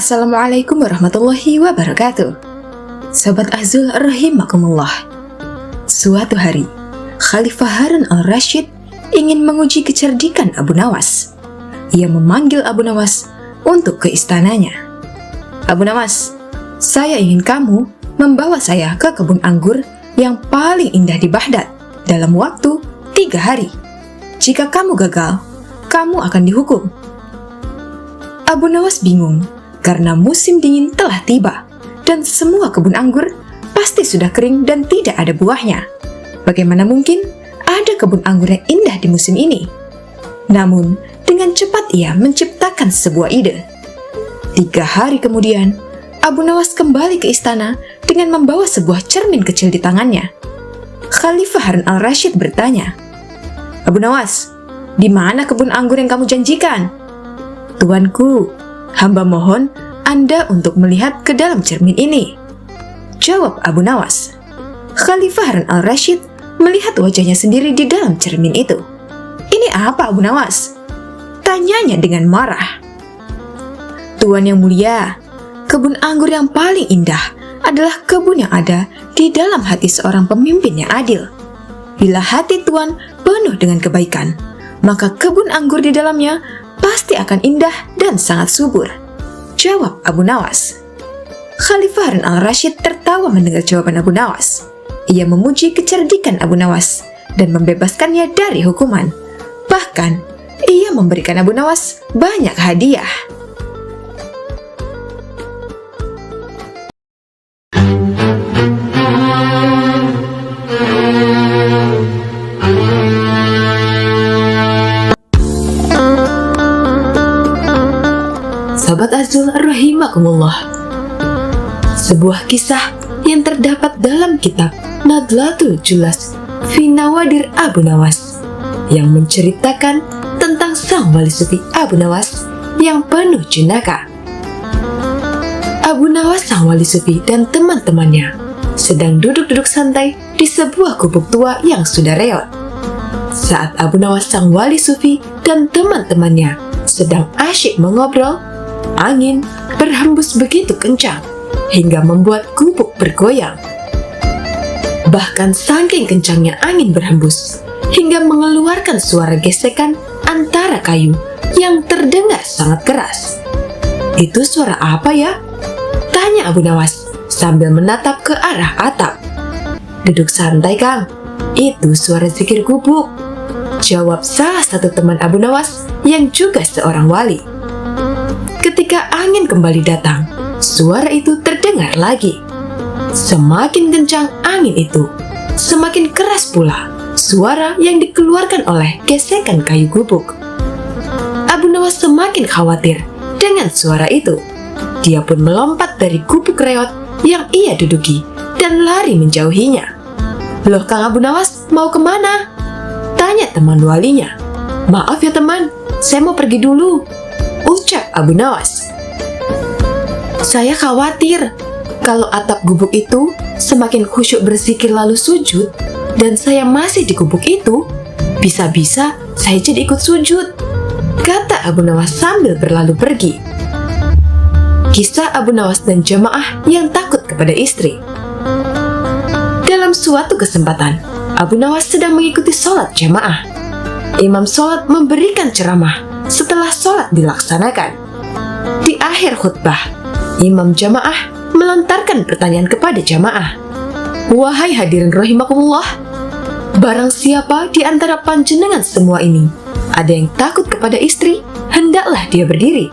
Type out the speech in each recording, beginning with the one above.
Assalamualaikum warahmatullahi wabarakatuh. Sahabat Azul rahimakumullah. Suatu hari, Khalifah Harun al-Rashid ingin menguji kecerdikan Abu Nawas. Ia memanggil Abu Nawas untuk ke istananya. Abu Nawas, saya ingin kamu membawa saya ke kebun anggur yang paling indah di Baghdad dalam waktu 3 hari. Jika kamu gagal, kamu akan dihukum. Abu Nawas bingung karena musim dingin telah tiba dan semua kebun anggur pasti sudah kering dan tidak ada buahnya. Bagaimana mungkin ada kebun anggur yang indah di musim ini? Namun, dengan cepat ia menciptakan sebuah ide. 3 hari kemudian, Abu Nawas kembali ke istana dengan membawa sebuah cermin kecil di tangannya. Khalifah Harun al-Rashid bertanya, "Abu Nawas, di mana kebun anggur yang kamu janjikan?" "Tuanku, hamba mohon Anda untuk melihat ke dalam cermin ini," jawab Abu Nawas. Khalifah Harun al-Rashid melihat wajahnya sendiri di dalam cermin itu. "Ini apa, Abu Nawas?" tanyanya dengan marah. "Tuan yang mulia, kebun anggur yang paling indah adalah kebun yang ada di dalam hati seorang pemimpin yang adil. Bila hati Tuan penuh dengan kebaikan, maka kebun anggur di dalamnya pasti akan indah dan sangat subur," jawab Abu Nawas. Khalifah Harun al-Rashid tertawa mendengar jawaban Abu Nawas. Ia memuji kecerdikan Abu Nawas dan membebaskannya dari hukuman. Bahkan, ia memberikan Abu Nawas banyak hadiah. Sahabat Azul rahimakumullah. Sebuah kisah yang terdapat dalam kitab Nadlatul Julas fi Nawadir Abu Nawas yang menceritakan tentang sang wali sufi Abu Nawas yang penuh jenaka. Abu Nawas sang wali sufi dan teman-temannya sedang duduk-duduk santai di sebuah gubuk tua yang sudah reot. Saat Abu Nawas sang wali sufi dan teman-temannya sedang asyik mengobrol, angin berhembus begitu kencang hingga membuat gubuk bergoyang. Bahkan saking kencangnya angin berhembus hingga mengeluarkan suara gesekan antara kayu yang terdengar sangat keras. "Itu suara apa ya?" tanya Abu Nawas sambil menatap ke arah atap. "Duduk santai, Kang. Itu suara zikir gubuk," jawab salah satu teman Abu Nawas yang juga seorang wali. Ketika angin kembali datang, suara itu terdengar lagi. Semakin kencang angin itu, semakin keras pula suara yang dikeluarkan oleh gesekan kayu gubuk. Abu Nawas semakin khawatir dengan suara itu. Dia pun melompat dari gubuk reot yang ia duduki dan lari menjauhinya. "Loh, Kang Abu Nawas, mau kemana?" tanya teman walinya. "Maaf ya teman, saya mau pergi dulu," ucap Abu Nawas. "Saya khawatir kalau atap gubuk itu semakin khusyuk berzikir lalu sujud dan saya masih di gubuk itu, bisa-bisa saya jadi ikut sujud," kata Abu Nawas sambil berlalu pergi. Kisah Abu Nawas dan jamaah yang takut kepada istri. Dalam suatu kesempatan, Abu Nawas sedang mengikuti sholat jamaah. Imam sholat memberikan ceramah setelah sholat dilaksanakan. Di akhir khutbah, imam jamaah melontarkan pertanyaan kepada jamaah. "Wahai hadirin rahimakumullah, barang siapa di antara panjenengan semua ini ada yang takut kepada istri, hendaklah dia berdiri,"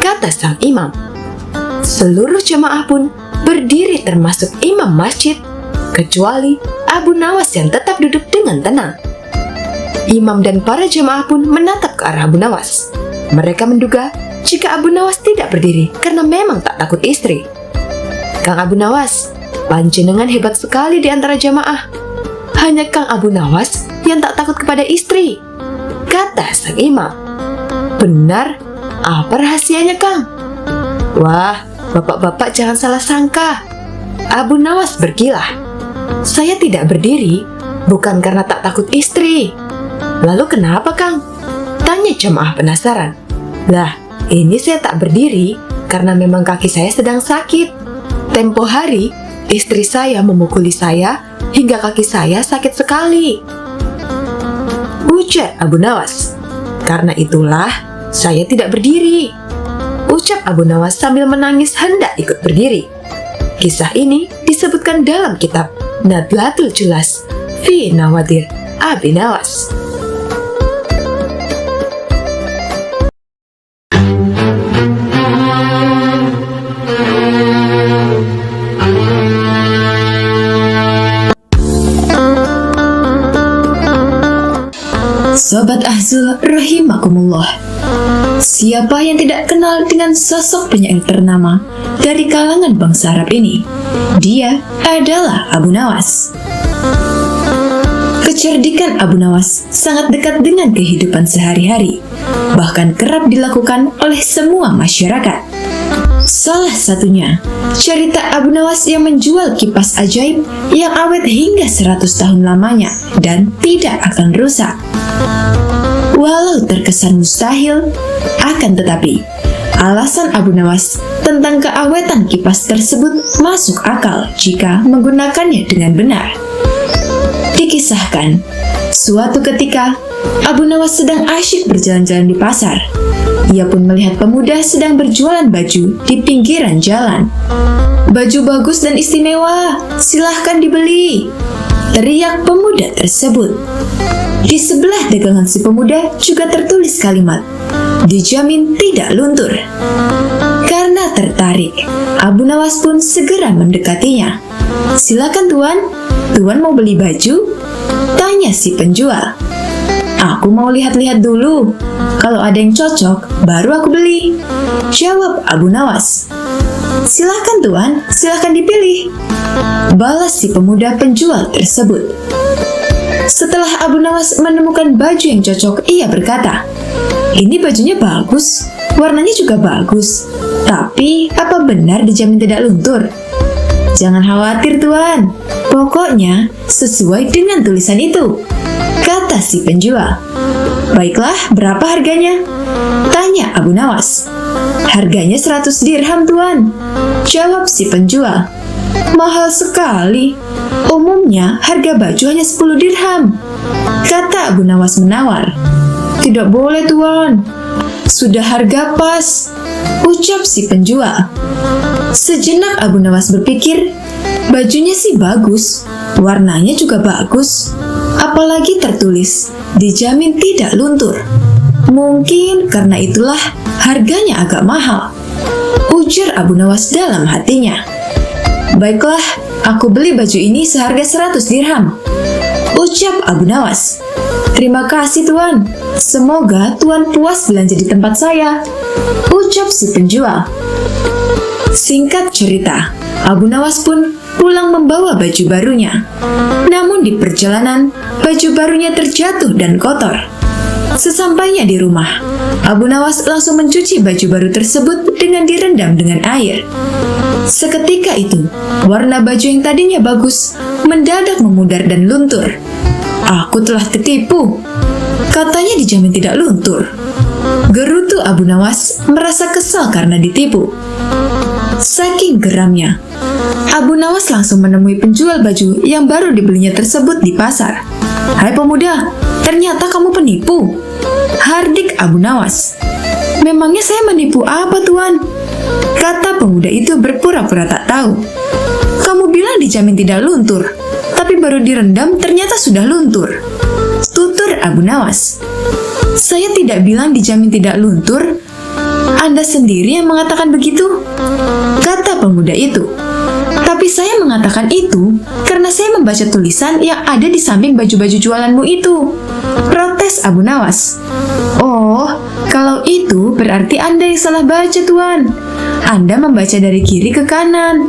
kata sang imam. Seluruh jamaah pun berdiri termasuk imam masjid, kecuali Abu Nawas yang tetap duduk dengan tenang. Imam dan para jamaah pun menatap ke arah Abu Nawas. Mereka menduga jika Abu Nawas tidak berdiri karena memang tak takut istri. "Kang Abu Nawas, panjenengan hebat sekali di antara jamaah. Hanya Kang Abu Nawas yang tak takut kepada istri," kata sang imam. "Benar? Apa rahasianya, Kang?" "Wah, bapak-bapak jangan salah sangka," Abu Nawas berkilah. "Saya tidak berdiri bukan karena tak takut istri." "Lalu kenapa, Kang?" tanya jamaah penasaran. "Lah, ini saya tak berdiri karena memang kaki saya sedang sakit. Tempo hari, istri saya memukuli saya hingga kaki saya sakit sekali. Ujar Abu Nawas. Karena itulah saya tidak berdiri. Ucap Abu Nawas sambil menangis hendak ikut berdiri. Kisah ini disebutkan dalam kitab Nadlatul Julas fi Nawadir Abi Nawas. Sobat Ahzul rahimakumullah, siapa yang tidak kenal dengan sosok penyair ternama dari kalangan bangsa Arab ini? Dia adalah Abu Nawas. Kecerdikan Abu Nawas sangat dekat dengan kehidupan sehari-hari, bahkan kerap dilakukan oleh semua masyarakat. Salah satunya, cerita Abu Nawas yang menjual kipas ajaib yang awet hingga 100 tahun lamanya dan tidak akan rusak. Walau terkesan mustahil, akan tetapi, alasan Abu Nawas tentang keawetan kipas tersebut masuk akal jika menggunakannya dengan benar. Dikisahkan, suatu ketika, Abu Nawas sedang asyik berjalan-jalan di pasar. Ia pun melihat pemuda sedang berjualan baju di pinggiran jalan. "Baju bagus dan istimewa, silahkan dibeli," teriak pemuda tersebut. Di sebelah dagangan si pemuda juga tertulis kalimat, "Dijamin tidak luntur." Karena tertarik, Abu Nawas pun segera mendekatinya. "Silakan tuan, tuan mau beli baju?" tanya si penjual. "Aku mau lihat-lihat dulu. Kalau ada yang cocok, baru aku beli," jawab Abu Nawas. "Silakan tuan, silakan dipilih," balas si pemuda penjual tersebut. Setelah Abu Nawas menemukan baju yang cocok, ia berkata, "Ini bajunya bagus, warnanya juga bagus. Tapi, apa benar dijamin tidak luntur?" "Jangan khawatir tuan, pokoknya sesuai dengan tulisan itu," kata si penjual. "Baiklah, berapa harganya?" tanya Abu Nawas. "Harganya 100 dirham tuan," jawab si penjual. "Mahal sekali. Umumnya harga baju hanya 10 dirham," kata Abu Nawas menawar. "Tidak boleh tuan, sudah harga pas," ucap si penjual. Sejenak Abu Nawas berpikir, bajunya sih bagus, warnanya juga bagus, apalagi tertulis dijamin tidak luntur. Mungkin karena itulah harganya agak mahal, ujar Abu Nawas dalam hatinya. "Baiklah, aku beli baju ini seharga 100 dirham," ucap Abu Nawas. "Terima kasih tuan, semoga tuan puas belanja di tempat saya," ucap si penjual. Singkat cerita, Abu Nawas pun pulang membawa baju barunya. Namun di perjalanan, baju barunya terjatuh dan kotor. Sesampainya di rumah, Abu Nawas langsung mencuci baju baru tersebut dengan direndam dengan air. Seketika itu, warna baju yang tadinya bagus mendadak memudar dan luntur. "Aku telah tertipu. Katanya dijamin tidak luntur," gerutu Abu Nawas merasa kesal karena ditipu. Saking geramnya, Abu Nawas langsung menemui penjual baju yang baru dibelinya tersebut di pasar. "Hai pemuda, ternyata kamu penipu," hardik Abu Nawas. "Memangnya saya menipu apa tuan?" kata pemuda itu berpura-pura tak tahu. "Kamu bilang dijamin tidak luntur, tapi baru direndam ternyata sudah luntur," tutur Abu Nawas. "Saya tidak bilang dijamin tidak luntur. Anda sendiri yang mengatakan begitu," kata pemuda itu. "Tapi saya mengatakan itu karena saya membaca tulisan yang ada di samping baju-baju jualanmu itu," protes Abu Nawas. "Oh, kalau itu berarti Anda yang salah baca tuan. Anda membaca dari kiri ke kanan.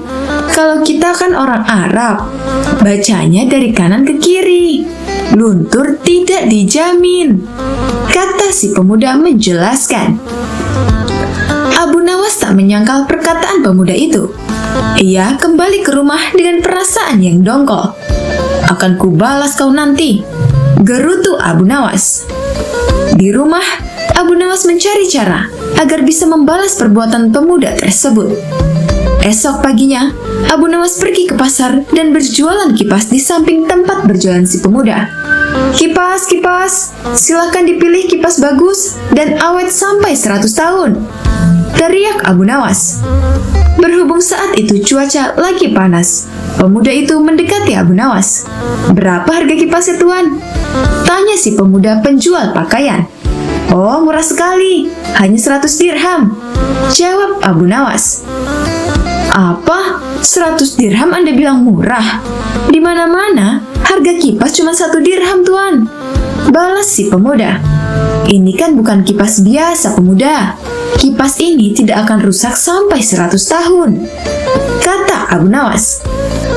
Kalau kita kan orang Arab, bacanya dari kanan ke kiri. Luntur tidak dijamin," kata si pemuda menjelaskan. Abu Nawas tak menyangkal perkataan pemuda itu. Ia kembali ke rumah dengan perasaan yang dongkol. "Akan kubalas kau nanti," gerutu Abu Nawas. Di rumah, Abu Nawas mencari cara agar bisa membalas perbuatan pemuda tersebut. Esok paginya, Abu Nawas pergi ke pasar dan berjualan kipas di samping tempat berjualan si pemuda. "Kipas, kipas, silakan dipilih kipas bagus dan awet sampai 100 tahun," teriak Abu Nawas. Berhubung saat itu cuaca lagi panas, pemuda itu mendekati Abu Nawas. "Berapa harga kipasnya, Tuan?" tanya si pemuda penjual pakaian. "Oh, murah sekali, hanya 100 dirham," jawab Abu Nawas. "Apa? 100 dirham Anda bilang murah? Di mana-mana harga kipas cuma 1 dirham, Tuan," balas si pemuda. "Ini kan bukan kipas biasa, pemuda. Kipas ini tidak akan rusak sampai 100 tahun," kata Abu Nawas.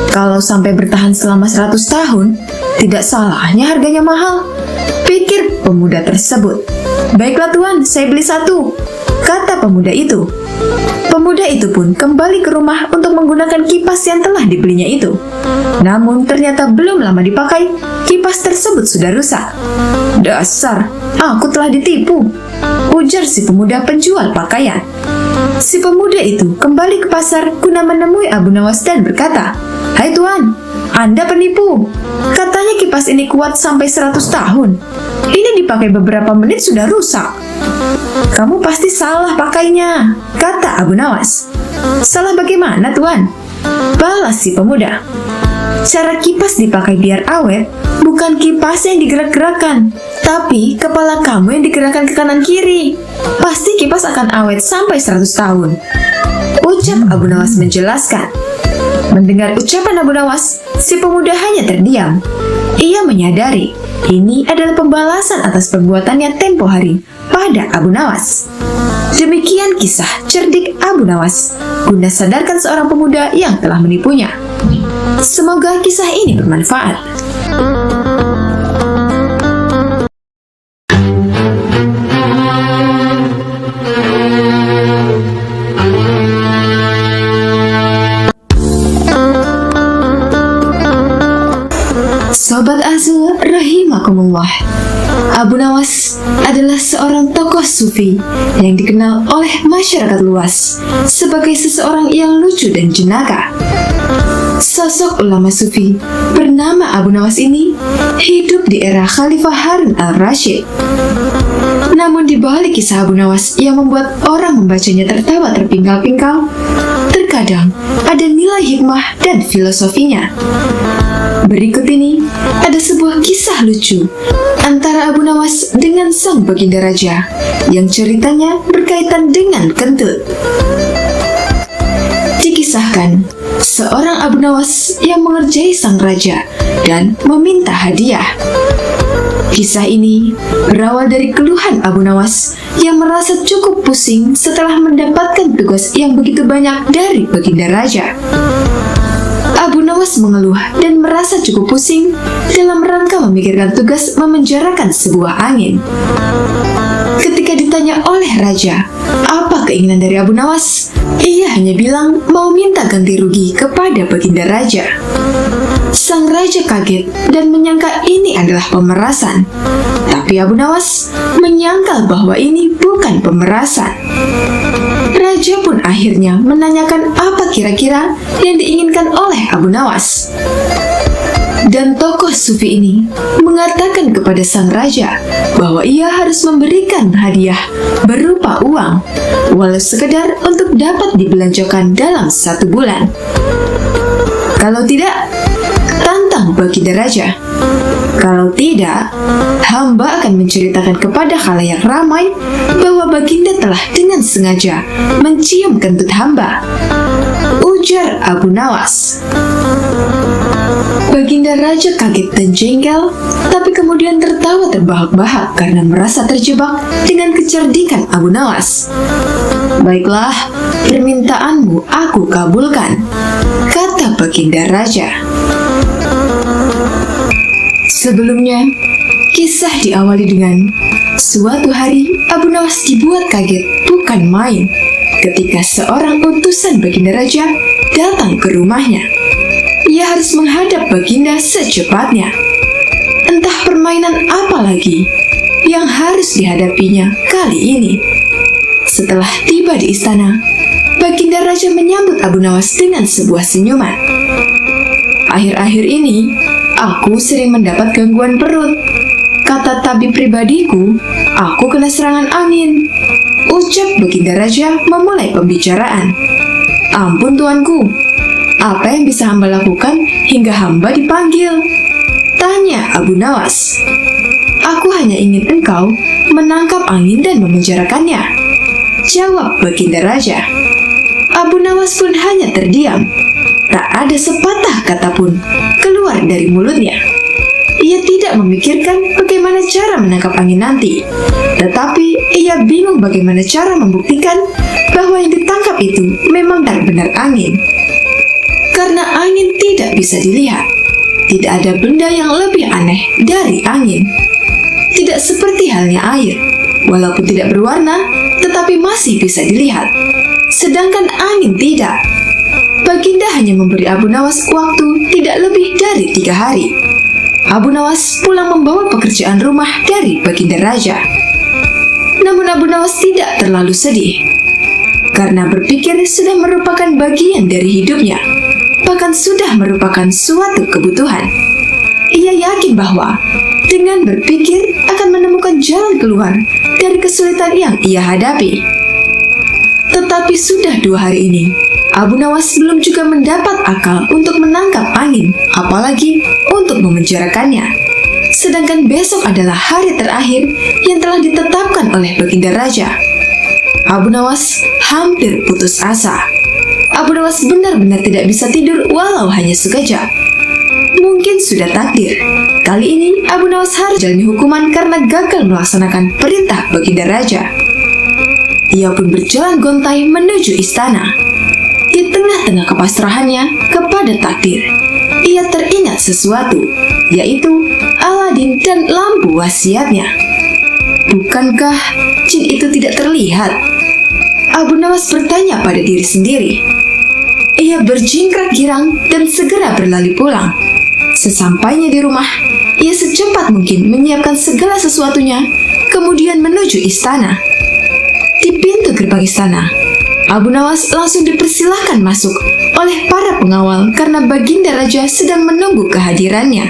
"Kalau sampai bertahan selama 100 tahun, tidak salahnya harganya mahal," pikir pemuda tersebut. "Baiklah Tuan, saya beli 1," kata pemuda itu. Pemuda itu pun kembali ke rumah untuk menggunakan kipas yang telah dibelinya itu. Namun ternyata belum lama dipakai, kipas tersebut sudah rusak. "Dasar, aku telah ditipu," ujar si pemuda penjual pakaian. Si pemuda itu kembali ke pasar guna menemui Abu Nawas dan berkata, "Hai Tuan, Anda penipu. Katanya kipas ini kuat sampai 100 tahun. Ini dipakai beberapa menit sudah rusak." "Kamu pasti salah pakainya," kata Abu Nawas. "Salah bagaimana, Tuan?" balas si pemuda. "Cara kipas dipakai biar awet bukan kipas yang digerak-gerakan, tapi kepala kamu yang digerakkan ke kanan kiri. Pasti kipas akan awet sampai 100 tahun," ucap Abu Nawas menjelaskan. Mendengar ucapan Abu Nawas, si pemuda hanya terdiam. Ia menyadari ini adalah pembalasan atas perbuatannya tempo hari pada Abu Nawas. Demikian kisah cerdik Abu Nawas guna sadarkan seorang pemuda yang telah menipunya. Semoga kisah ini bermanfaat. Sobat Azul rahimakumullah, Abu Nawas adalah seorang tokoh sufi yang dikenal oleh masyarakat luas sebagai seseorang yang lucu dan jenaka. Sosok ulama sufi bernama Abu Nawas ini hidup di era Khalifah Harun al-Rashid. Namun di balik kisah Abu Nawas yang membuat orang membacanya tertawa terpingkal-pingkal, terkadang ada nilai hikmah dan filosofinya. Berikut ini ada sebuah kisah lucu antara Abu Nawas dengan sang baginda raja yang ceritanya berkaitan dengan kentut. Dikisahkan, seorang Abu Nawas yang mengerjai sang raja dan meminta hadiah. Kisah ini berawal dari keluhan Abu Nawas yang merasa cukup pusing setelah mendapatkan tugas yang begitu banyak dari baginda raja. Abu Nawas mengeluh dan merasa cukup pusing dalam rangka memikirkan tugas memenjarakan sebuah angin. Ketika ditanya oleh raja, apa keinginan dari Abu Nawas? Ia hanya bilang mau minta ganti rugi kepada baginda raja. Sang raja kaget dan menyangka ini adalah pemerasan. Tapi Abu Nawas menyangkal bahwa ini bukan pemerasan. Raja pun akhirnya menanyakan apa kira-kira yang diinginkan oleh Abu Nawas. Dan tokoh sufi ini mengatakan kepada sang raja bahwa ia harus memberikan hadiah berupa uang, walau sekedar untuk dapat dibelanjakan dalam 1 bulan. Kalau tidak, tantang baginda raja. Kalau tidak, hamba akan menceritakan kepada khalayak ramai bahwa baginda telah dengan sengaja mencium kentut hamba, ujar Abu Nawas. Baginda raja kaget dan jengkel, tapi kemudian tertawa terbahak-bahak karena merasa terjebak dengan kecerdikan Abu Nawas. Baiklah, permintaanmu aku kabulkan, kata baginda raja. Sebelumnya, kisah diawali dengan suatu hari Abu Nawas dibuat kaget bukan main ketika seorang utusan baginda raja datang ke rumahnya. Ia harus menghadap baginda secepatnya. Entah permainan apa lagi, yang harus dihadapinya kali ini. Setelah tiba di istana, Baginda Raja menyambut Abu Nawas dengan sebuah senyuman. Akhir-akhir ini, aku sering mendapat gangguan perut. Kata tabib pribadiku, aku kena serangan angin. Ucap Baginda Raja memulai pembicaraan. Ampun tuanku, apa yang bisa hamba lakukan hingga hamba dipanggil? Tanya Abu Nawas. Aku hanya ingin engkau menangkap angin dan memenjarakannya, jawab Baginda Raja. Abu Nawas pun hanya terdiam. Tak ada sepatah kata pun keluar dari mulutnya. Ia tidak memikirkan bagaimana cara menangkap angin nanti, tetapi ia bingung bagaimana cara membuktikan bahwa yang ditangkap itu memang benar-benar angin. Karena angin tidak bisa dilihat, tidak ada benda yang lebih aneh dari angin. Tidak seperti halnya air, walaupun tidak berwarna, tetapi masih bisa dilihat. Sedangkan angin tidak. Baginda hanya memberi Abu Nawas waktu tidak lebih dari 3 hari. Abu Nawas pulang membawa pekerjaan rumah dari Baginda Raja. Namun Abu Nawas tidak terlalu sedih, karena berpikir sudah merupakan bagian dari hidupnya, bahkan sudah merupakan suatu kebutuhan. Ia yakin bahwa dengan berpikir akan menemukan jalan keluar dari kesulitan yang ia hadapi. Tetapi sudah 2 hari ini, Abu Nawas belum juga mendapat akal untuk menangkap angin, apalagi untuk memenjarakannya. Sedangkan besok adalah hari terakhir yang telah ditetapkan oleh Baginda Raja. Abu Nawas hampir putus asa. Abu Nawas benar-benar tidak bisa tidur walau hanya sekejap. Mungkin sudah takdir. Kali ini Abu Nawas harus jalani hukuman karena gagal melaksanakan perintah Baginda Raja. Ia pun berjalan gontai menuju istana. Di tengah-tengah kepasrahannya kepada takdir, ia teringat sesuatu, yaitu Aladin dan lampu wasiatnya. Bukankah jin itu tidak terlihat? Abu Nawas bertanya pada diri sendiri. Ia berjingkrak girang dan segera berlari pulang. Sesampainya di rumah, ia secepat mungkin menyiapkan segala sesuatunya, kemudian menuju istana. Di pintu gerbang istana, Abu Nawas langsung dipersilahkan masuk oleh para pengawal karena Baginda Raja sedang menunggu kehadirannya.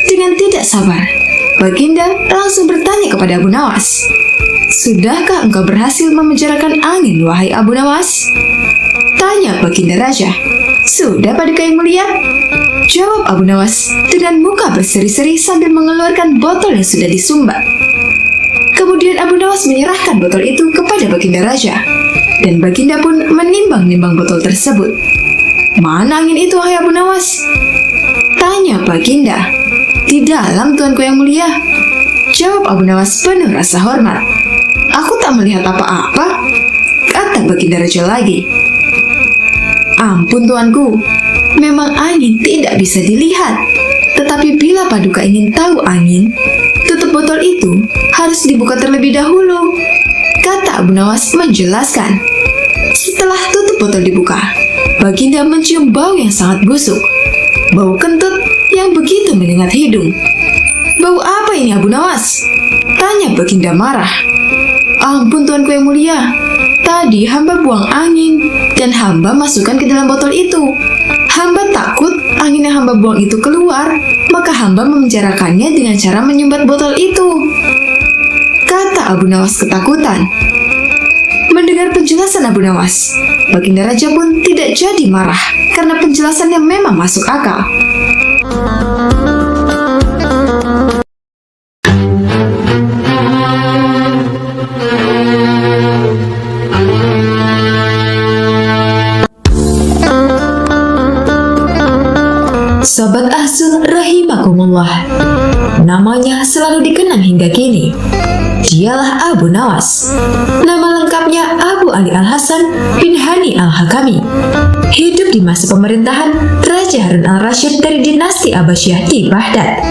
Dengan tidak sabar, Baginda langsung bertanya kepada Abu Nawas, "Sudahkah engkau berhasil memenjarakan angin, wahai Abu Nawas?" Tanya Baginda Raja. "Sudah, Paduka Yang Mulia," jawab Abu Nawas dengan muka berseri-seri sambil mengeluarkan botol yang sudah disumbat. Kemudian Abu Nawas menyerahkan botol itu kepada Baginda Raja, dan Baginda pun menimbang-nimbang botol tersebut. "Mana angin itu, wahai Abu Nawas?" tanya Baginda. "Di dalam, Tuanku Yang Mulia," jawab Abu Nawas penuh rasa hormat. "Aku tak melihat apa-apa," kata Baginda Raja lagi. "Ampun tuanku, memang angin tidak bisa dilihat. Tetapi bila Paduka ingin tahu angin, tutup botol itu harus dibuka terlebih dahulu," kata Abu Nawas menjelaskan. Setelah tutup botol dibuka, Baginda mencium bau yang sangat busuk. Bau kentut yang begitu menyengat hidung. "Bau apa ini, Abu Nawas?" tanya Baginda marah. "Ampun Tuanku Yang Mulia, tadi hamba buang angin dan hamba masukkan ke dalam botol itu. Hamba takut angin yang hamba buang itu keluar, maka hamba memenjarakannya dengan cara menyumbat botol itu," kata Abu Nawas ketakutan. Mendengar penjelasan Abu Nawas, Baginda Raja pun tidak jadi marah karena penjelasannya memang masuk akal. Sobat Ahzun rahimakumullah, namanya selalu dikenang hingga kini. Dialah Abu Nawas. Nama lengkapnya Abu Ali Al-Hasan bin Hani Al-Hakami. Hidup di masa pemerintahan Raja Harun Al-Rasyid dari dinasti Abbasiyah di Baghdad.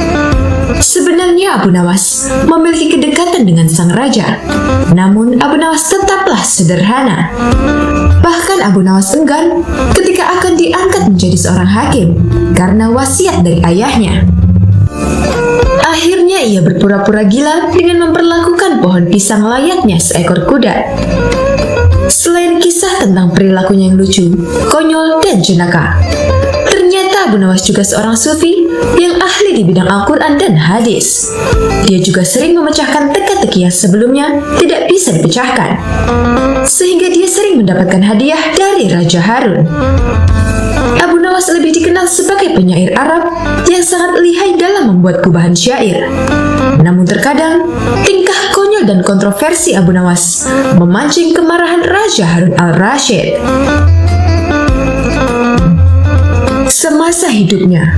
Sebenarnya Abu Nawas memiliki kedekatan dengan sang raja, namun Abu Nawas tetaplah sederhana. Bahkan Abu Nawas enggan ketika akan diangkat menjadi seorang hakim karena wasiat dari ayahnya. Akhirnya ia berpura-pura gila dengan memperlakukan pohon pisang layaknya seekor kuda. Selain kisah tentang perilakunya yang lucu, konyol, dan jenaka, ternyata Abu Nawas juga seorang sufi yang ahli di bidang Al-Quran dan hadis. Dia juga sering memecahkan teka-teki yang sebelumnya tidak bisa dipecahkan, sehingga dia sering mendapatkan hadiah dari Raja Harun. Abu Nawas lebih dikenal sebagai penyair Arab yang sangat lihai dalam membuat gubahan syair. Namun terkadang, tingkah konyol dan kontroversi Abu Nawas memancing kemarahan Raja Harun al-Rashid. Semasa hidupnya,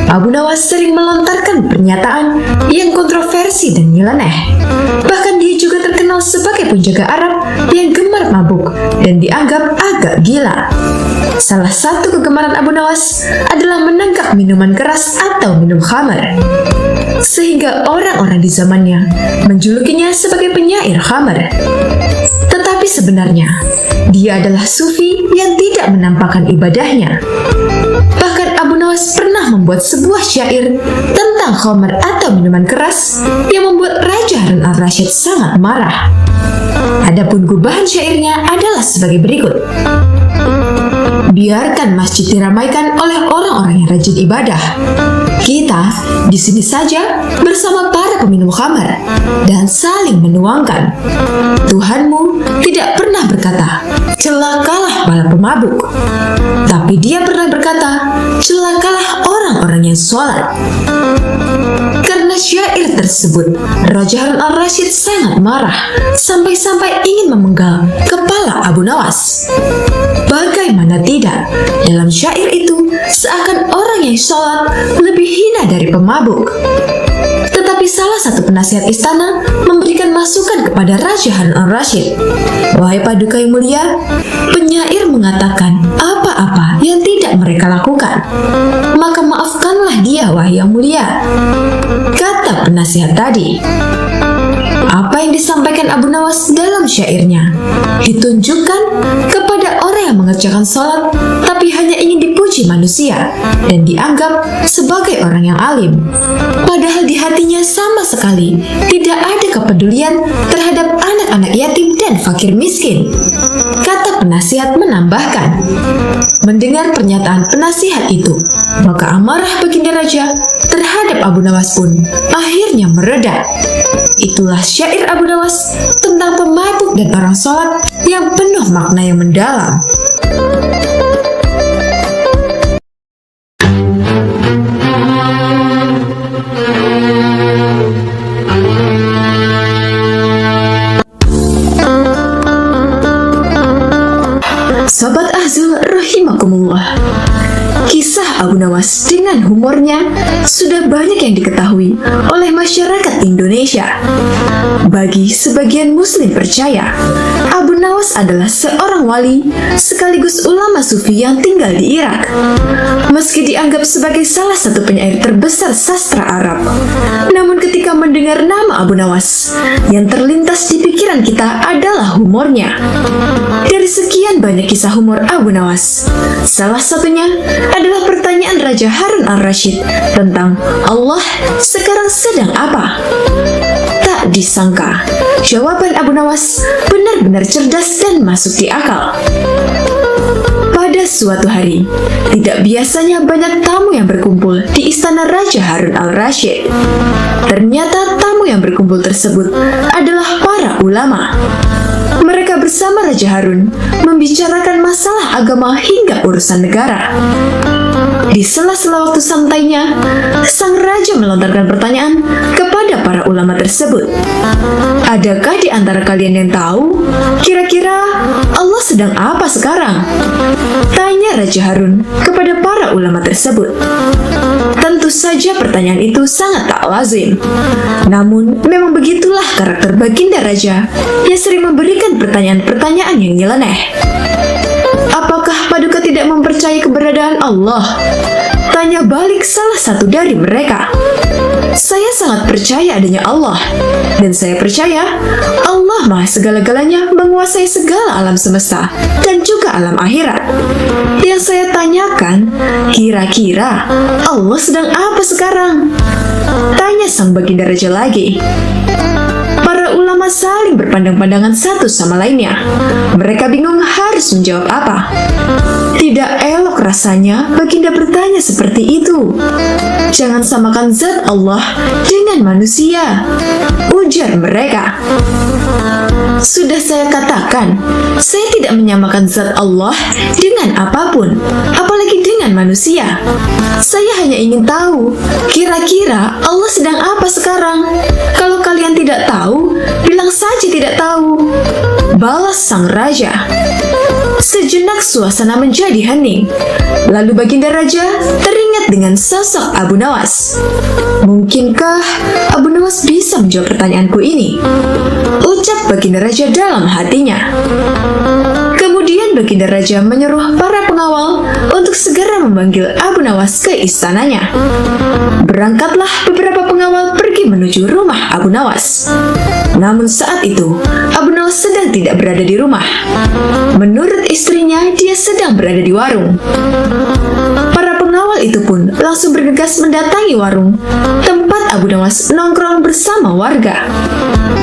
Abu Nawas sering melontarkan pernyataan yang kontroversi dan nyeleneh. Bahkan dia juga terkenal sebagai penjaga Arab yang gemar mabuk dan dianggap agak gila. Salah satu kegemaran Abu Nawas adalah menenggak minuman keras atau minum khamar, sehingga orang-orang di zamannya menjulukinya sebagai penyair khamar. Tetapi sebenarnya, dia adalah sufi yang tidak menampakkan ibadahnya. Bahkan Abu Nawas pernah membuat sebuah syair tentang khamar atau minuman keras yang membuat Raja Harun al-Rashid sangat marah. Adapun gubahan syairnya adalah sebagai berikut. Biarkan masjid diramaikan oleh orang-orang yang rajin ibadah. Kita di sini saja bersama para peminum khamar dan saling menuangkan. Tuhanmu tidak pernah berkata, celakalah para pemabuk. Tapi dia pernah berkata, celakalah orang-orang yang sholat. Karena syair tersebut, Raja Harun al-Rashid sangat marah sampai-sampai ingin memenggal kepala Abu Nawas. Bagaimana tidak, dalam syair itu seakan orang yang sholat lebih hina dari pemabuk. Tetapi salah satu penasihat istana memberikan masukan kepada Raja Harun al-Rashid. Wahai paduka yang mulia, penyair mengatakan apa-apa yang tidak mereka lakukan, maka maafkanlah dia, wahai yang mulia, kata penasihat tadi. Apa yang disampaikan Abu Nawas dalam syairnya ditunjukkan kepada orang yang mengerjakan sholat tapi hanya ingin dipuji manusia dan dianggap sebagai orang yang alim. Padahal di hatinya sama sekali tidak ada kepedulian terhadap anak-anak yatim dan fakir miskin. Kata penasihat menambahkan, mendengar pernyataan penasihat itu, maka amarah Baginda Raja terhadap Abu Nawas pun akhirnya mereda. Itulah syair Abu Nawas tentang pemabuk dan orang sholat yang penuh makna yang mendalam. Sobat Azul rahimakumullah, kisah Abu Nawas dengan humornya sudah banyak yang diketahui oleh masyarakat Indonesia. Bagi sebagian muslim percaya, Abu Nawas adalah seorang wali sekaligus ulama sufi yang tinggal di Irak. Meski dianggap sebagai salah satu penyair terbesar sastra Arab, namun ketika mendengar nama Abu Nawas, yang terlintas di pikiran kita adalah humornya. Dari sekian banyak kisah humor Abu Nawas, salah satunya adalah pertanyaan Raja Harun al-Rashid tentang Allah sekarang sedang apa. Tak disangka, jawaban Abu Nawas benar-benar cerdas dan masuk di akal. Pada suatu hari, tidak biasanya banyak tamu yang berkumpul di istana Raja Harun al-Rashid. Ternyata tamu yang berkumpul tersebut adalah para ulama. Mereka bersama Raja Harun membicarakan masalah agama hingga urusan negara. Di sela-sela waktu santainya, sang raja melontarkan pertanyaan kepada para ulama tersebut. Adakah di antara kalian yang tahu kira-kira Allah sedang apa sekarang? Tanya Raja Harun kepada para ulama tersebut. Tentu saja pertanyaan itu sangat tak lazim. Namun memang begitulah karakter Baginda Raja yang sering memberikan pertanyaan-pertanyaan yang nyeleneh. Apakah paduka tidak mempercayai keberadaan Allah? Tanya segera balik salah satu dari mereka. Saya sangat percaya adanya Allah, dan saya percaya Allah Maha Segala-galanya menguasai segala alam semesta dan juga alam akhirat. Yang saya tanyakan, kira-kira Allah sedang apa sekarang? Tanya sang baginda raja lagi. Para ulama saling berpandang-pandangan satu sama lainnya. Mereka bingung harus menjawab apa. Tidak elok rasanya baginda bertanya seperti itu. Jangan samakan zat Allah dengan manusia, ujar mereka. Sudah saya katakan, saya tidak menyamakan zat Allah dengan apapun, apalagi dengan manusia. Saya hanya ingin tahu, kira-kira Allah sedang apa sekarang? Kalau kalian tidak tahu, bilang saja tidak tahu, balas sang raja. Sejenak suasana menjadi hening. Lalu baginda raja teringat dengan sosok Abu Nawas. Mungkinkah Abu Nawas bisa menjawab pertanyaanku ini? Ucap baginda raja dalam hatinya. Kemudian baginda raja menyuruh para pengawal untuk segera memanggil Abu Nawas ke istananya. Berangkatlah beberapa pengawal pergi menuju rumah Abu Nawas. Namun saat itu, Abu Nawas sedang tidak berada di rumah. Menurut istrinya, dia sedang berada di warung. Para pengawal itu pun langsung bergegas mendatangi warung tempat Abu Nawas nongkrong bersama warga.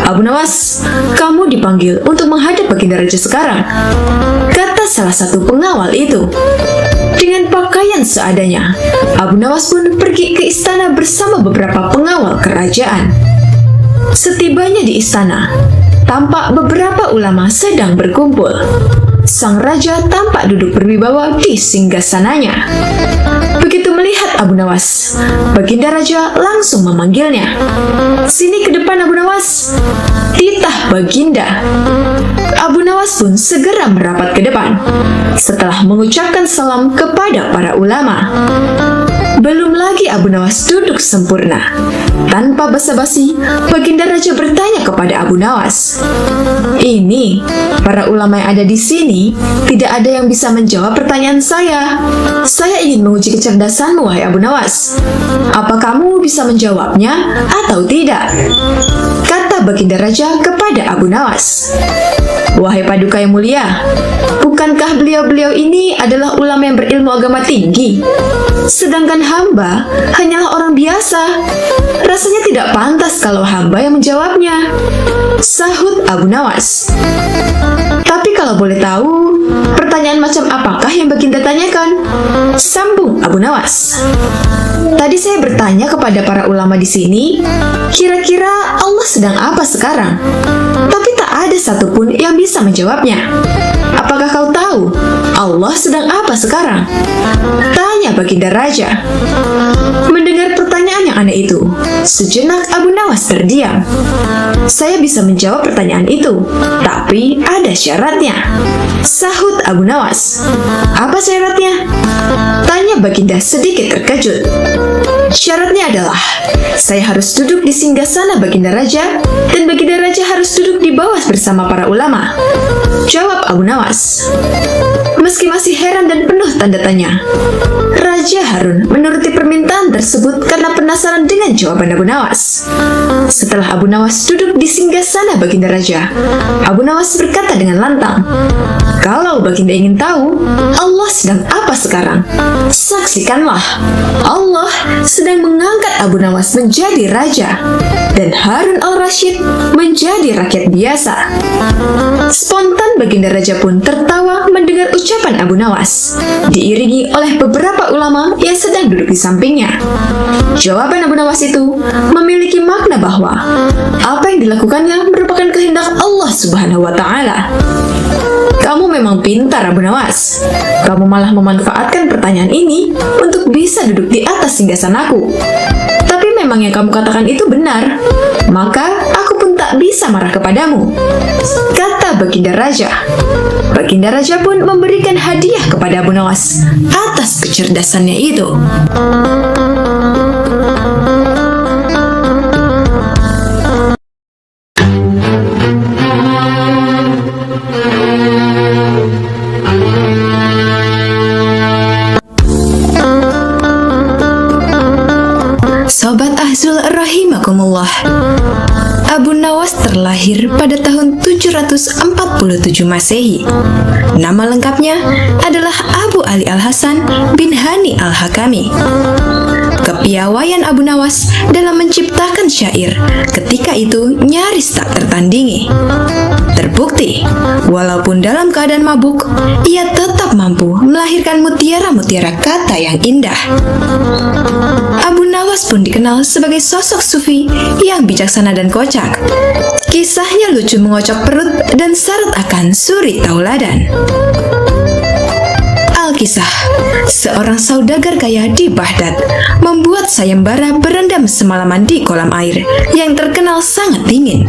Abu Nawas, kamu dipanggil untuk menghadap baginda raja sekarang, kata salah satu pengawal itu. Dengan pakaian seadanya, Abu Nawas pun pergi ke istana bersama beberapa pengawal kerajaan. Setibanya di istana, tampak beberapa ulama sedang berkumpul. Sang raja tampak duduk berwibawa di singgasananya. Begitu melihat Abu Nawas, baginda raja langsung memanggilnya. Sini ke depan Abu Nawas. Titah baginda. Abu Nawas pun segera merapat ke depan setelah mengucapkan salam kepada para ulama. Belum lagi Abu Nawas duduk sempurna. Tanpa basa-basi, baginda raja bertanya kepada Abu Nawas, "Ini, para ulama yang ada di sini, tidak ada yang bisa menjawab pertanyaan saya. Saya ingin menguji kecerdasanmu, wahai Abu Nawas. Apa kamu bisa menjawabnya atau tidak?" Kata baginda raja kepada Abu Nawas. "Wahai paduka yang mulia, bukankah beliau-beliau ini adalah ulama yang berilmu agama tinggi? Sedangkan hamba hanyalah orang biasa. Rasanya tidak pantas kalau hamba yang menjawabnya," sahut Abu Nawas. "Tapi kalau boleh tahu, pertanyaan macam apakah yang baginda tanyakan?" Sambung Abu Nawas. "Tadi saya bertanya kepada para ulama di sini, kira-kira Allah sedang apa sekarang? Tapi tak ada satupun yang bisa menjawabnya. Apakah kau tahu Allah sedang apa sekarang?" Tanya baginda raja. Mendengar pertanyaan yang aneh itu, sejenak Abu Nawas terdiam. "Saya bisa menjawab pertanyaan itu, tapi ada syaratnya," sahut Abu Nawas. "Apa syaratnya?" Tanya baginda sedikit terkejut. "Syaratnya adalah saya harus duduk di singgasana baginda raja dan baginda raja harus duduk di bawah bersama para ulama," jawab Abu Nawas. Meski masih heran dan penuh tanda tanya, Raja Harun menuruti permintaan tersebut karena penasaran dengan jawaban Abu Nawas. Setelah Abu Nawas duduk di singgasana baginda raja, Abu Nawas berkata dengan lantang, "Kalau baginda ingin tahu Allah sedang apa sekarang, saksikanlah, Allah sedang mengangkat Abu Nawas menjadi raja dan Harun al-Rashid menjadi rakyat biasa." Spontan baginda raja pun tertawa mendengar ucapan Abu Nawas, diiringi oleh beberapa ulama yang sedang duduk di sampingnya. Jawaban Abu Nawas itu memiliki makna bahwa apa yang dilakukannya merupakan kehendak Allah Subhanahu wa Ta'ala. "Kamu memang pintar, Abu Nawas. Kamu malah memanfaatkan pertanyaan ini untuk bisa duduk di atas singgasanaku. Tapi memang yang kamu katakan itu benar, maka aku pun tak bisa marah kepadamu," kata baginda raja. Baginda raja pun memberikan hadiah kepada Abu Nawas atas kecerdasannya itu. Sobat Ahzul rahimakumullah, Abu Nawas terlahir pada tahun 747 Masehi. Nama lengkapnya adalah Abu Ali Al-Hasan bin Hani Al-Hakami. Kepiawaian Abu Nawas dalam menciptakan syair ketika itu nyaris tak tertandingi. Terbukti, walaupun dalam keadaan mabuk, ia tetap mampu melahirkan mutiara-mutiara kata yang indah. Abu Nawas pun dikenal sebagai sosok sufi yang bijaksana dan kocak. Kisahnya lucu mengocok perut dan syarat akan suri tauladan. Alkisah, seorang saudagar kaya di Baghdad membuat sayembara berendam semalaman di kolam air yang terkenal sangat dingin.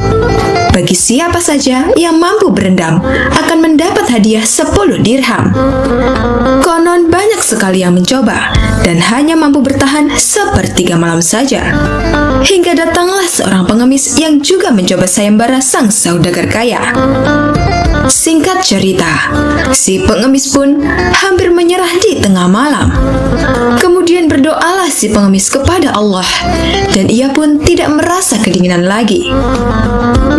Bagi siapa saja yang mampu berendam akan mendapat hadiah 10 dirham. Konon banyak sekali yang mencoba dan hanya mampu bertahan sepertiga malam saja. Hingga datanglah seorang pengemis yang juga mencoba sayembara sang saudagar kaya. Singkat cerita, si pengemis pun hampir menyerah di tengah malam. Kemudian berdoalah si pengemis kepada Allah, dan ia pun tidak merasa kedinginan lagi.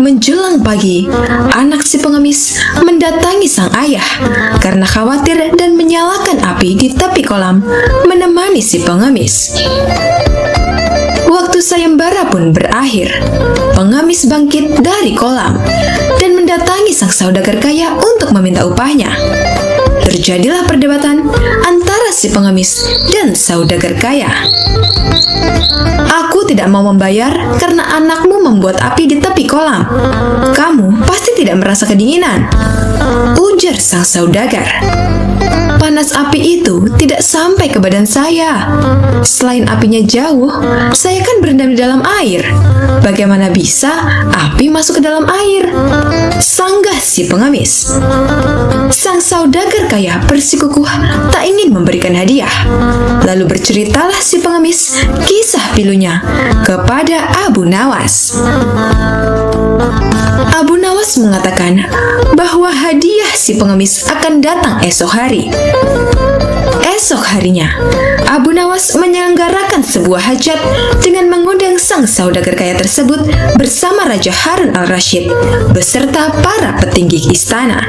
Menjelang pagi, anak si pengemis mendatangi sang ayah karena khawatir dan menyalakan api di tepi kolam menemani si pengemis. Waktu sayembara pun berakhir. Pengemis bangkit dari kolam dan mendatangi sang saudagar kaya untuk meminta upahnya. Terjadilah perdebatan antara si pengemis dan saudagar kaya. "Aku tidak mau membayar karena anakmu membuat api di tepi kolam. Kamu pasti tidak merasa kedinginan," ujar sang saudagar. "Panas api itu tidak sampai ke badan saya. Selain apinya jauh, saya kan berendam di dalam air. Bagaimana bisa api masuk ke dalam air?" sanggah si pengemis. Sang saudagar kaya bersikukuh tak ingin memberikan hadiah. Lalu berceritalah si pengemis kisah pilunya kepada Abu Nawas. Abu Nawas mengatakan bahwa hadiah si pengemis akan datang esok hari. Esok harinya, Abu Nawas menyelenggarakan sebuah hajat dengan mengundang sang saudagar kaya tersebut bersama Raja Harun al-Rasyid beserta para petinggi istana.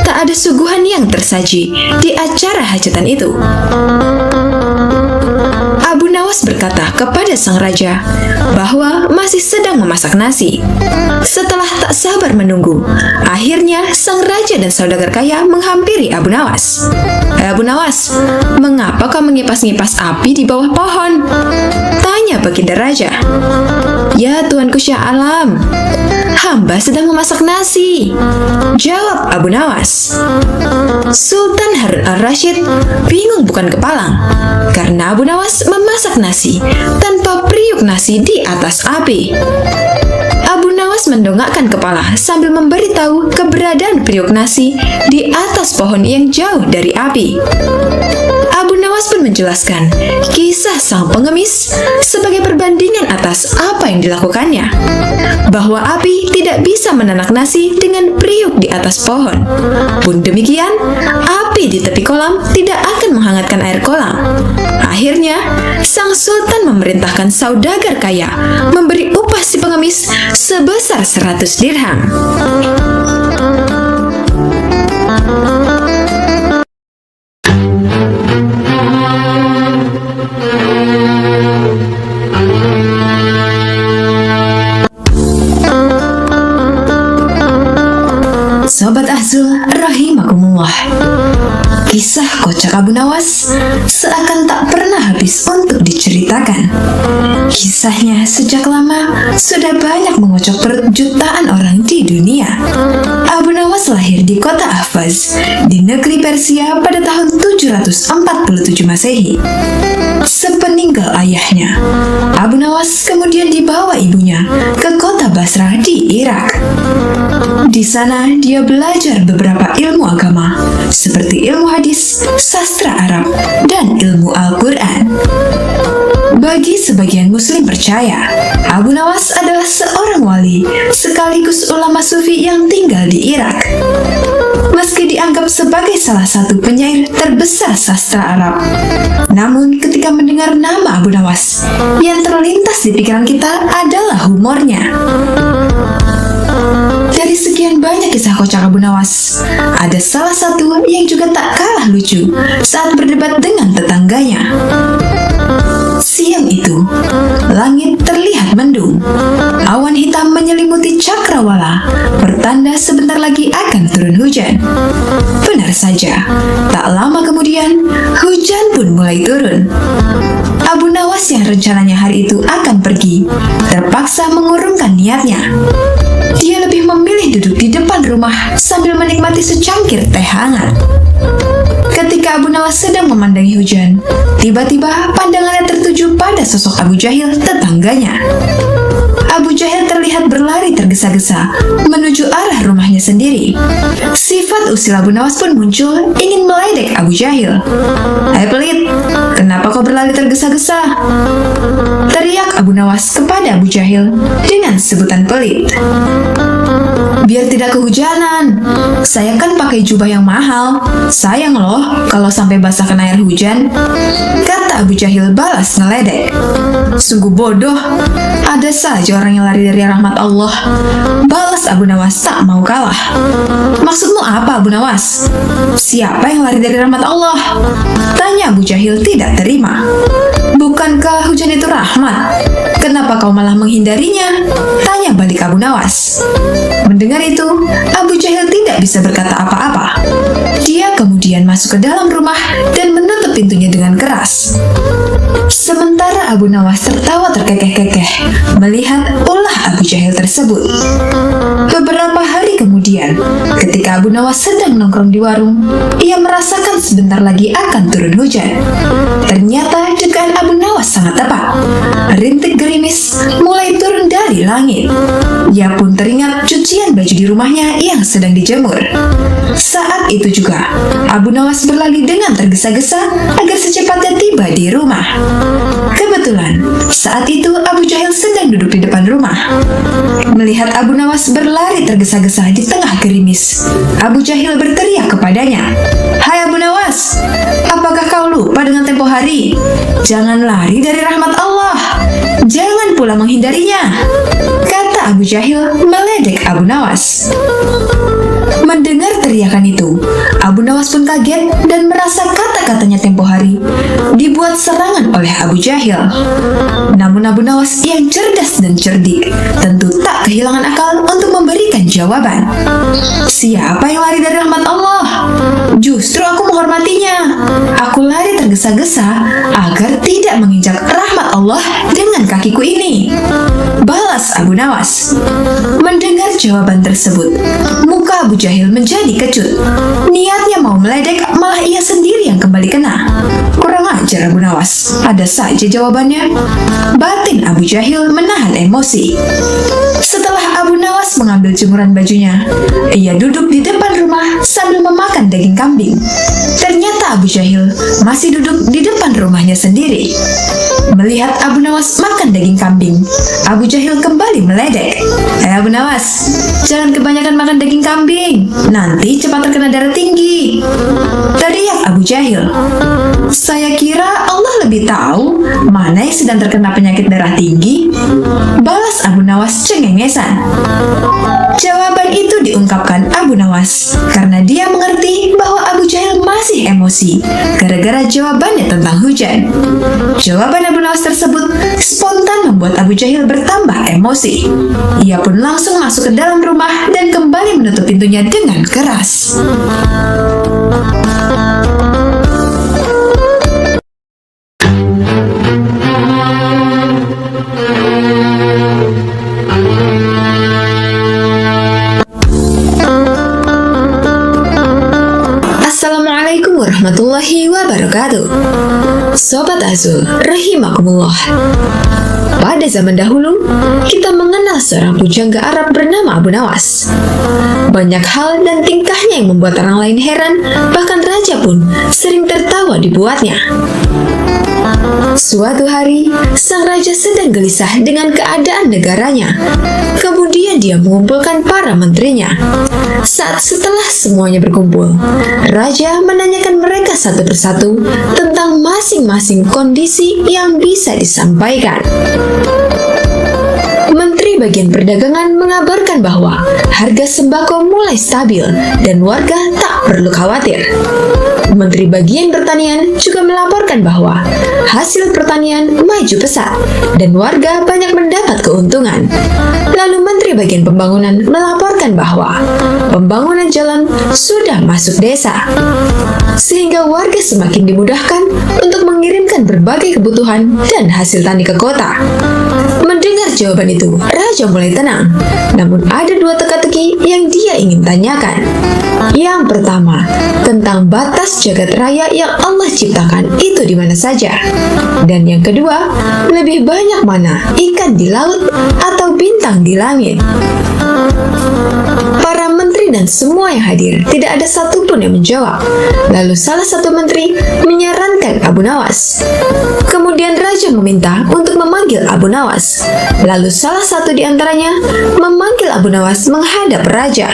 Tak ada suguhan yang tersaji di acara hajatan itu. Abu Nawas berkata kepada sang raja bahwa masih sedang memasak nasi. Setelah tak sabar menunggu, akhirnya sang raja dan saudagar kaya menghampiri Abu Nawas. "Abu Nawas, mengapa kau mengipas-ngipas api di bawah pohon?" tanya baginda raja. "Ya Tuanku Syah Alam, hamba sedang memasak nasi," jawab Abu Nawas. Sultan Harun al-Rasyid bingung bukan kepalang karena Abu Nawas memasak nasi tanpa periuk nasi di atas api. Abu Nawas mendongakkan kepala sambil memberitahu keberadaan periuk nasi di atas pohon yang jauh dari api. Abu Nawas pun menjelaskan kisah sang pengemis sebagai perbandingan atas apa yang dilakukannya, bahwa api tidak bisa menanak nasi dengan periuk di atas pohon. Pun demikian, api di tepi kolam tidak akan menghangatkan air kolam. Akhirnya, sang sultan memerintahkan saudagar kaya memberi upah si pengemis sebesar 100 dirham. Sobat Ahzul rahimakumullah, kisah kocak Abu Nawas seakan tak pernah habis untuk diceritakan. Kisahnya sejak lama sudah banyak mengocok perut jutaan orang di dunia. Abu Nawas lahir di kota Ahvaz di negeri Persia pada tahun 747 Masehi. Sepeninggal ayahnya, Abu Nawas kemudian dibawa ibunya ke kota Basrah di Irak. Di sana dia belajar beberapa ilmu agama seperti ilmu hadis, sastra Arab, dan ilmu Al-Quran. Bagi sebagian muslim percaya, Abu Nawas adalah seorang wali sekaligus ulama sufi yang tinggal di Irak. meski dianggap sebagai salah satu penyair terbesar sastra Arab. Namun ketika mendengar nama Abu Nawas, yang terlintas di pikiran kita adalah humornya. Dari sekian banyak kisah kocak Abu Nawas, ada salah satu yang juga tak kalah lucu saat berdebat dengan tetangganya. Siang itu, langit terlihat mendung. Awan hitam menyelimuti cakrawala, pertanda sebentar lagi akan turun hujan. Benar saja, tak lama kemudian, hujan pun mulai turun. Abu Nawas yang rencananya hari itu akan pergi, terpaksa mengurungkan niatnya. Dia lebih memilih duduk di depan rumah sambil menikmati secangkir teh hangat. Ketika Abu Nawas sedang memandangi hujan, tiba-tiba pandangannya tertuju pada sosok Abu Jahil, tetangganya. Abu Jahil terlihat berlari tergesa-gesa menuju arah rumahnya sendiri. Sifat usil Abu Nawas pun muncul, ingin meledek Abu Jahil. "Hai pelit, kenapa kau berlari tergesa-gesa?" teriak Abu Nawas kepada Abu Jahil dengan sebutan pelit. "Biar tidak kehujanan. Saya kan pakai jubah yang mahal. Sayang loh kalau sampai basah kena air hujan," kata Abu Jahil balas ngeledek. "Sungguh bodoh. Ada saja orang yang lari dari rahmat Allah," balas Abu Nawas tak mau kalah. "Maksudmu apa, Abu Nawas? Siapa yang lari dari rahmat Allah?" tanya Abu Jahil tidak terima. "Bukankah hujan itu rahmat? Kenapa kau malah menghindarinya?" tanya balik Abu Nawas. Mendengar itu, Abu Jahil tidak bisa berkata apa-apa. Dia kemudian masuk ke dalam rumah dan menutup pintunya dengan keras. Sementara Abu Nawas tertawa terkekeh-kekeh melihat ulah Abu Jahil tersebut. Beberapa hari kemudian, ketika Abu Nawas sedang nongkrong di warung, ia merasakan sebentar lagi akan turun hujan. Ternyata dugaan Abu Nawas sangat tepat. Rintik gerimis mulai turun dari langit. Ia pun teringat cucian baju di rumahnya yang sedang dijemur. Saat itu juga, Abu Nawas berlari dengan tergesa-gesa agar secepatnya tiba di rumah. Kebetulan, saat itu Abu Jahil sedang duduk di depan rumah. Melihat Abu Nawas berlari tergesa-gesa di tengah gerimis, Abu Jahil berteriak kepadanya, "Hai Abu Nawas, apakah kau lupa dengan tempo hari? Jangan lari dari rahmat Allah. Jangan pula menghindarinya," kata Abu Jahil meledek Abu Nawas. Mendengar teriakan itu, Abu Nawas pun kaget dan merasa kata-katanya tempo hari dibuat serangan oleh Abu Jahil. Namun Abu Nawas yang cerdas dan cerdik tentu tak kehilangan akal untuk memberikan jawaban. "Siapa yang lari dari rahmat Allah? Justru aku menghormatinya. Aku lari tergesa-gesa agar tidak menginjak rahmat Allah dengan kakiku ini," balas Abu Nawas. Mendengar jawaban tersebut, muka Abu Jahil menjadi kecut. Niatnya mau meledek, malah ia sendiri yang kembali kena. Kurang ajar Abu Nawas, ada saja jawabannya. Batin Abu Jahil menahan emosi. Setelah Abu Nawas mengambil jemuran bajunya, ia duduk di depan rumah sambil memakan daging kambing. Ternyata Abu Jahil masih duduk di depan rumahnya sendiri. Melihat Abu Nawas makan daging kambing, Abu Jahil kembali meledek. Abu Nawas, jangan kebanyakan makan daging kambing, nanti cepat terkena darah tinggi," teriak Abu Jahil. "Saya kira Allah lebih tahu mana yang sedang terkena penyakit darah tinggi," balas Abu Nawas cengengesan. Jawaban itu diungkapkan Abu Nawas karena dia mengerti bahwa Abu Jahil masih emosi gara-gara jawabannya tentang hujan. Jawaban Abu Nawas tersebut spontan membuat Abu Jahil bertambah emosi. Ia pun langsung masuk ke dalam rumah dan kembali menutup pintunya dengan keras. Assalamualaikum warahmatullahi wabarakatuh. Sobat Azul, rahimakumullah. Pada zaman dahulu, kita mengenal seorang pujangga Arab bernama Abu Nawas. Banyak hal dan tingkahnya yang membuat orang lain heran, bahkan raja pun sering tertawa dibuatnya. Suatu hari, sang raja sedang gelisah dengan keadaan negaranya. Kemudian Kemudian dia mengumpulkan para menterinya. Saat setelah semuanya berkumpul, raja menanyakan mereka satu persatu tentang masing-masing kondisi yang bisa disampaikan. Menteri Bagian Perdagangan mengabarkan bahwa harga sembako mulai stabil dan warga tak perlu khawatir. Menteri Bagian Pertanian juga melaporkan bahwa hasil pertanian maju pesat dan warga banyak mendapat keuntungan. Lalu Menteri Bagian Pembangunan melaporkan bahwa pembangunan jalan sudah masuk desa, sehingga warga semakin dimudahkan untuk mengirimkan berbagai kebutuhan dan hasil tani ke kota. Mendengar jawaban itu, raja mulai tenang. Namun ada dua teka-teki yang dia ingin tanyakan. Yang pertama, tentang batas jagat raya yang Allah ciptakan itu di mana saja. Dan yang kedua, lebih banyak mana ikan di laut atau bintang di langit. Para menteri dan semua yang hadir tidak ada satupun yang menjawab. Lalu salah satu menteri menyarankan Abu Nawas. Kemudian raja meminta untuk memanggil Abu Nawas. Lalu salah satu di antaranya memanggil Abu Nawas menghadap raja.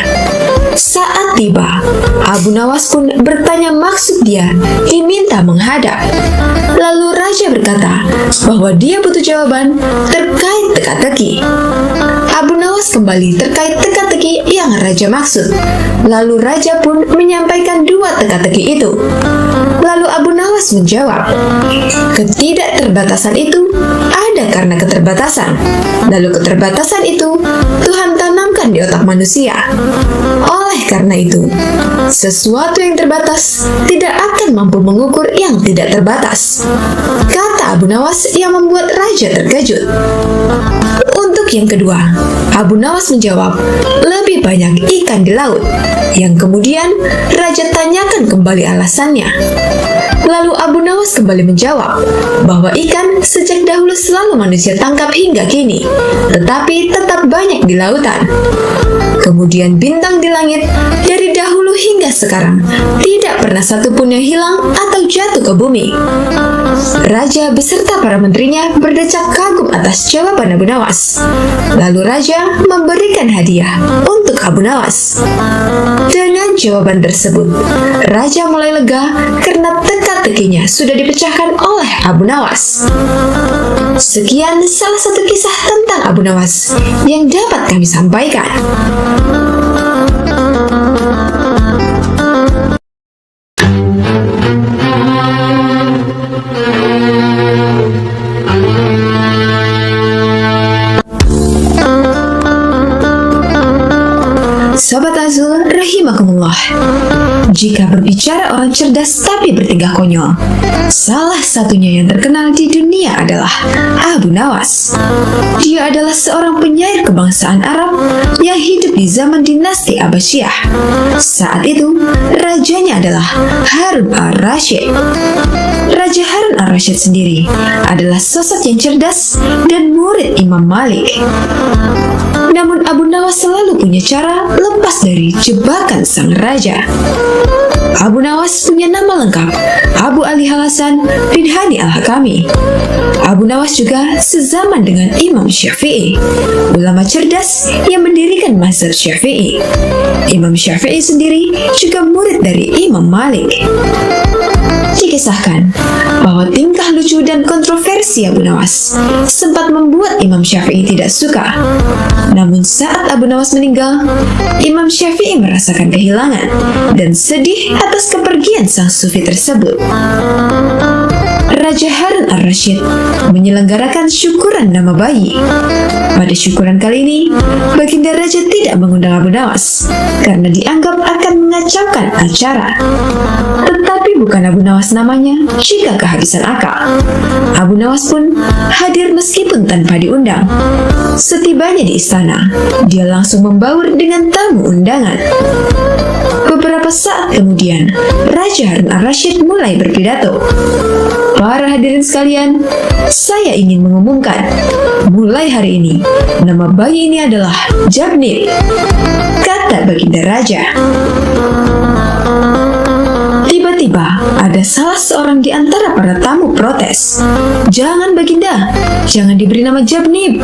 Saat tiba, Abu Nawas pun bertanya maksud dia diminta menghadap. Lalu raja berkata bahwa dia butuh jawaban terkait teka-teki. Abu Nawas kembali terkait teka-teki yang raja maksud. Lalu raja pun menyampaikan dua teka-teki itu. Lalu Abu Nawas menjawab, ketidakterbatasan itu ada karena keterbatasan. Lalu keterbatasan itu Tuhan tanamkan di otak manusia. Oleh karena itu, sesuatu yang terbatas tidak akan mampu mengukur yang tidak terbatas, kata Abu Nawas yang membuat raja terkejut. Untuk yang kedua, Abu Nawas menjawab, lebih banyak ikan di laut. Yang kemudian raja tanyakan kembali alasannya. Lalu Abu Nawas kembali menjawab bahwa ikan sejak dahulu selalu manusia tangkap hingga kini, tetapi tetap banyak di lautan. Kemudian bintang di langit dari dahulu hingga sekarang tidak pernah satupun yang hilang atau jatuh ke bumi. Raja beserta para menterinya berdecak kagum atas jawaban Abu Nawas. Lalu raja memberikan hadiah untuk Abu Nawas. Dengan jawaban tersebut, raja mulai lega karena teka-tekinya sudah dipecahkan oleh Abu Nawas. Sekian salah satu kisah tentang Abu Nawas yang dapat kami sampaikan. Sobat Azul rahimakumullah. Jika berbicara orang cerdas tapi bertingkah konyol, salah satunya yang terkenal di dunia adalah Abu Nawas. Dia adalah seorang penyair kebangsaan Arab yang hidup di zaman dinasti Abbasiyah. Saat itu, rajanya adalah Harun al-Rashid. Raja Harun al-Rashid sendiri adalah sosok yang cerdas dan murid Imam Malik. Namun Abu Nawas selalu punya cara lepas dari jebakan sang raja. Abu Nawas punya nama lengkap Abu Ali Hasan bin Hani al-Hakami. Abu Nawas juga sezaman dengan Imam Syafi'i, ulama cerdas yang mendirikan mazhab Syafi'i. Imam Syafi'i sendiri juga murid dari Imam Malik. Dikisahkan bahwa tingkah lucu dan kontroversi Abu Nawas sempat membuat Imam Syafi'i tidak suka. Namun saat Abu Nawas meninggal, Imam Syafi'i merasakan kehilangan dan sedih atas kepergian sang sufi tersebut. Raja Harun al-Rashid menyelenggarakan syukuran nama bayi. Pada syukuran kali ini, Baginda Raja tidak mengundang Abu Nawas karena dianggap akan mengacaukan acara. Tetapi bukan Abu Nawas namanya jika kehabisan akal. Abu Nawas pun hadir meskipun tanpa diundang. Setibanya di istana, dia langsung membaur dengan tamu undangan. Beberapa saat kemudian, Raja Harun al-Rashid mulai berpidato. Para hadirin sekalian, saya ingin mengumumkan, mulai hari ini, nama bayi ini adalah Jabnir, kata Baginda Raja. Tiba-tiba Tiba-tiba ada salah seorang di antara para tamu protes. "Jangan Baginda, jangan diberi nama Jabnib."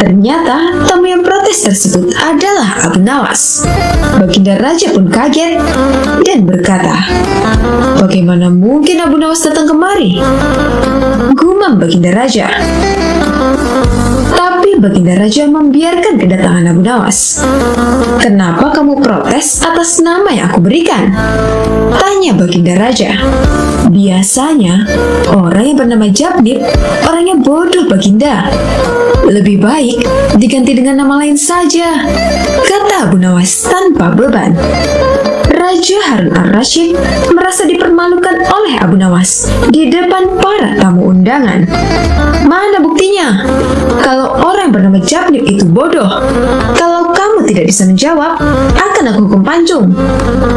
Ternyata tamu yang protes tersebut adalah Abu Nawas. Baginda Raja pun kaget dan berkata, "Bagaimana mungkin Abu Nawas datang kemari?" Gumam Baginda Raja. Tapi Baginda Raja membiarkan kedatangan Abu Nawas. "Kenapa kamu protes atas nama yang aku berikan?" tanya Baginda Raja. "Biasanya orang yang bernama Jabnib orangnya bodoh Baginda. Lebih baik diganti dengan nama lain saja," kata Abu Nawas tanpa beban. Raja Harun al-Rashid merasa dipermalukan oleh Abu Nawas di depan para tamu undangan. "Mana buktinya? Kalau orang bernama Jabnib itu bodoh, kalau kamu tidak bisa menjawab, akan aku hukum pancung,"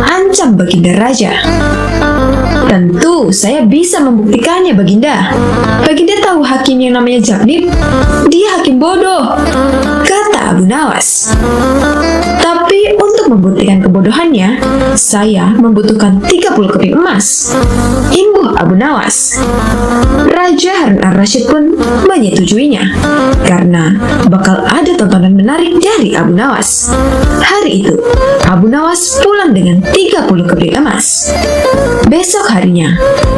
ancam Baginda Raja. "Tentu saya bisa membuktikannya Baginda. Baginda tahu hakim yang namanya Jabnib? Dia hakim bodoh," kata Abu Nawas. "Tapi untuk membuktikan kebodohannya, saya membutuhkan 30 keping emas," imbuh Abu Nawas. Raja Harun al-Rashid pun menyetujuinya karena bakal ada tontonan menarik dari Abu Nawas. Hari itu, Abu Nawas pulang dengan 30 keping emas. Besok harinya,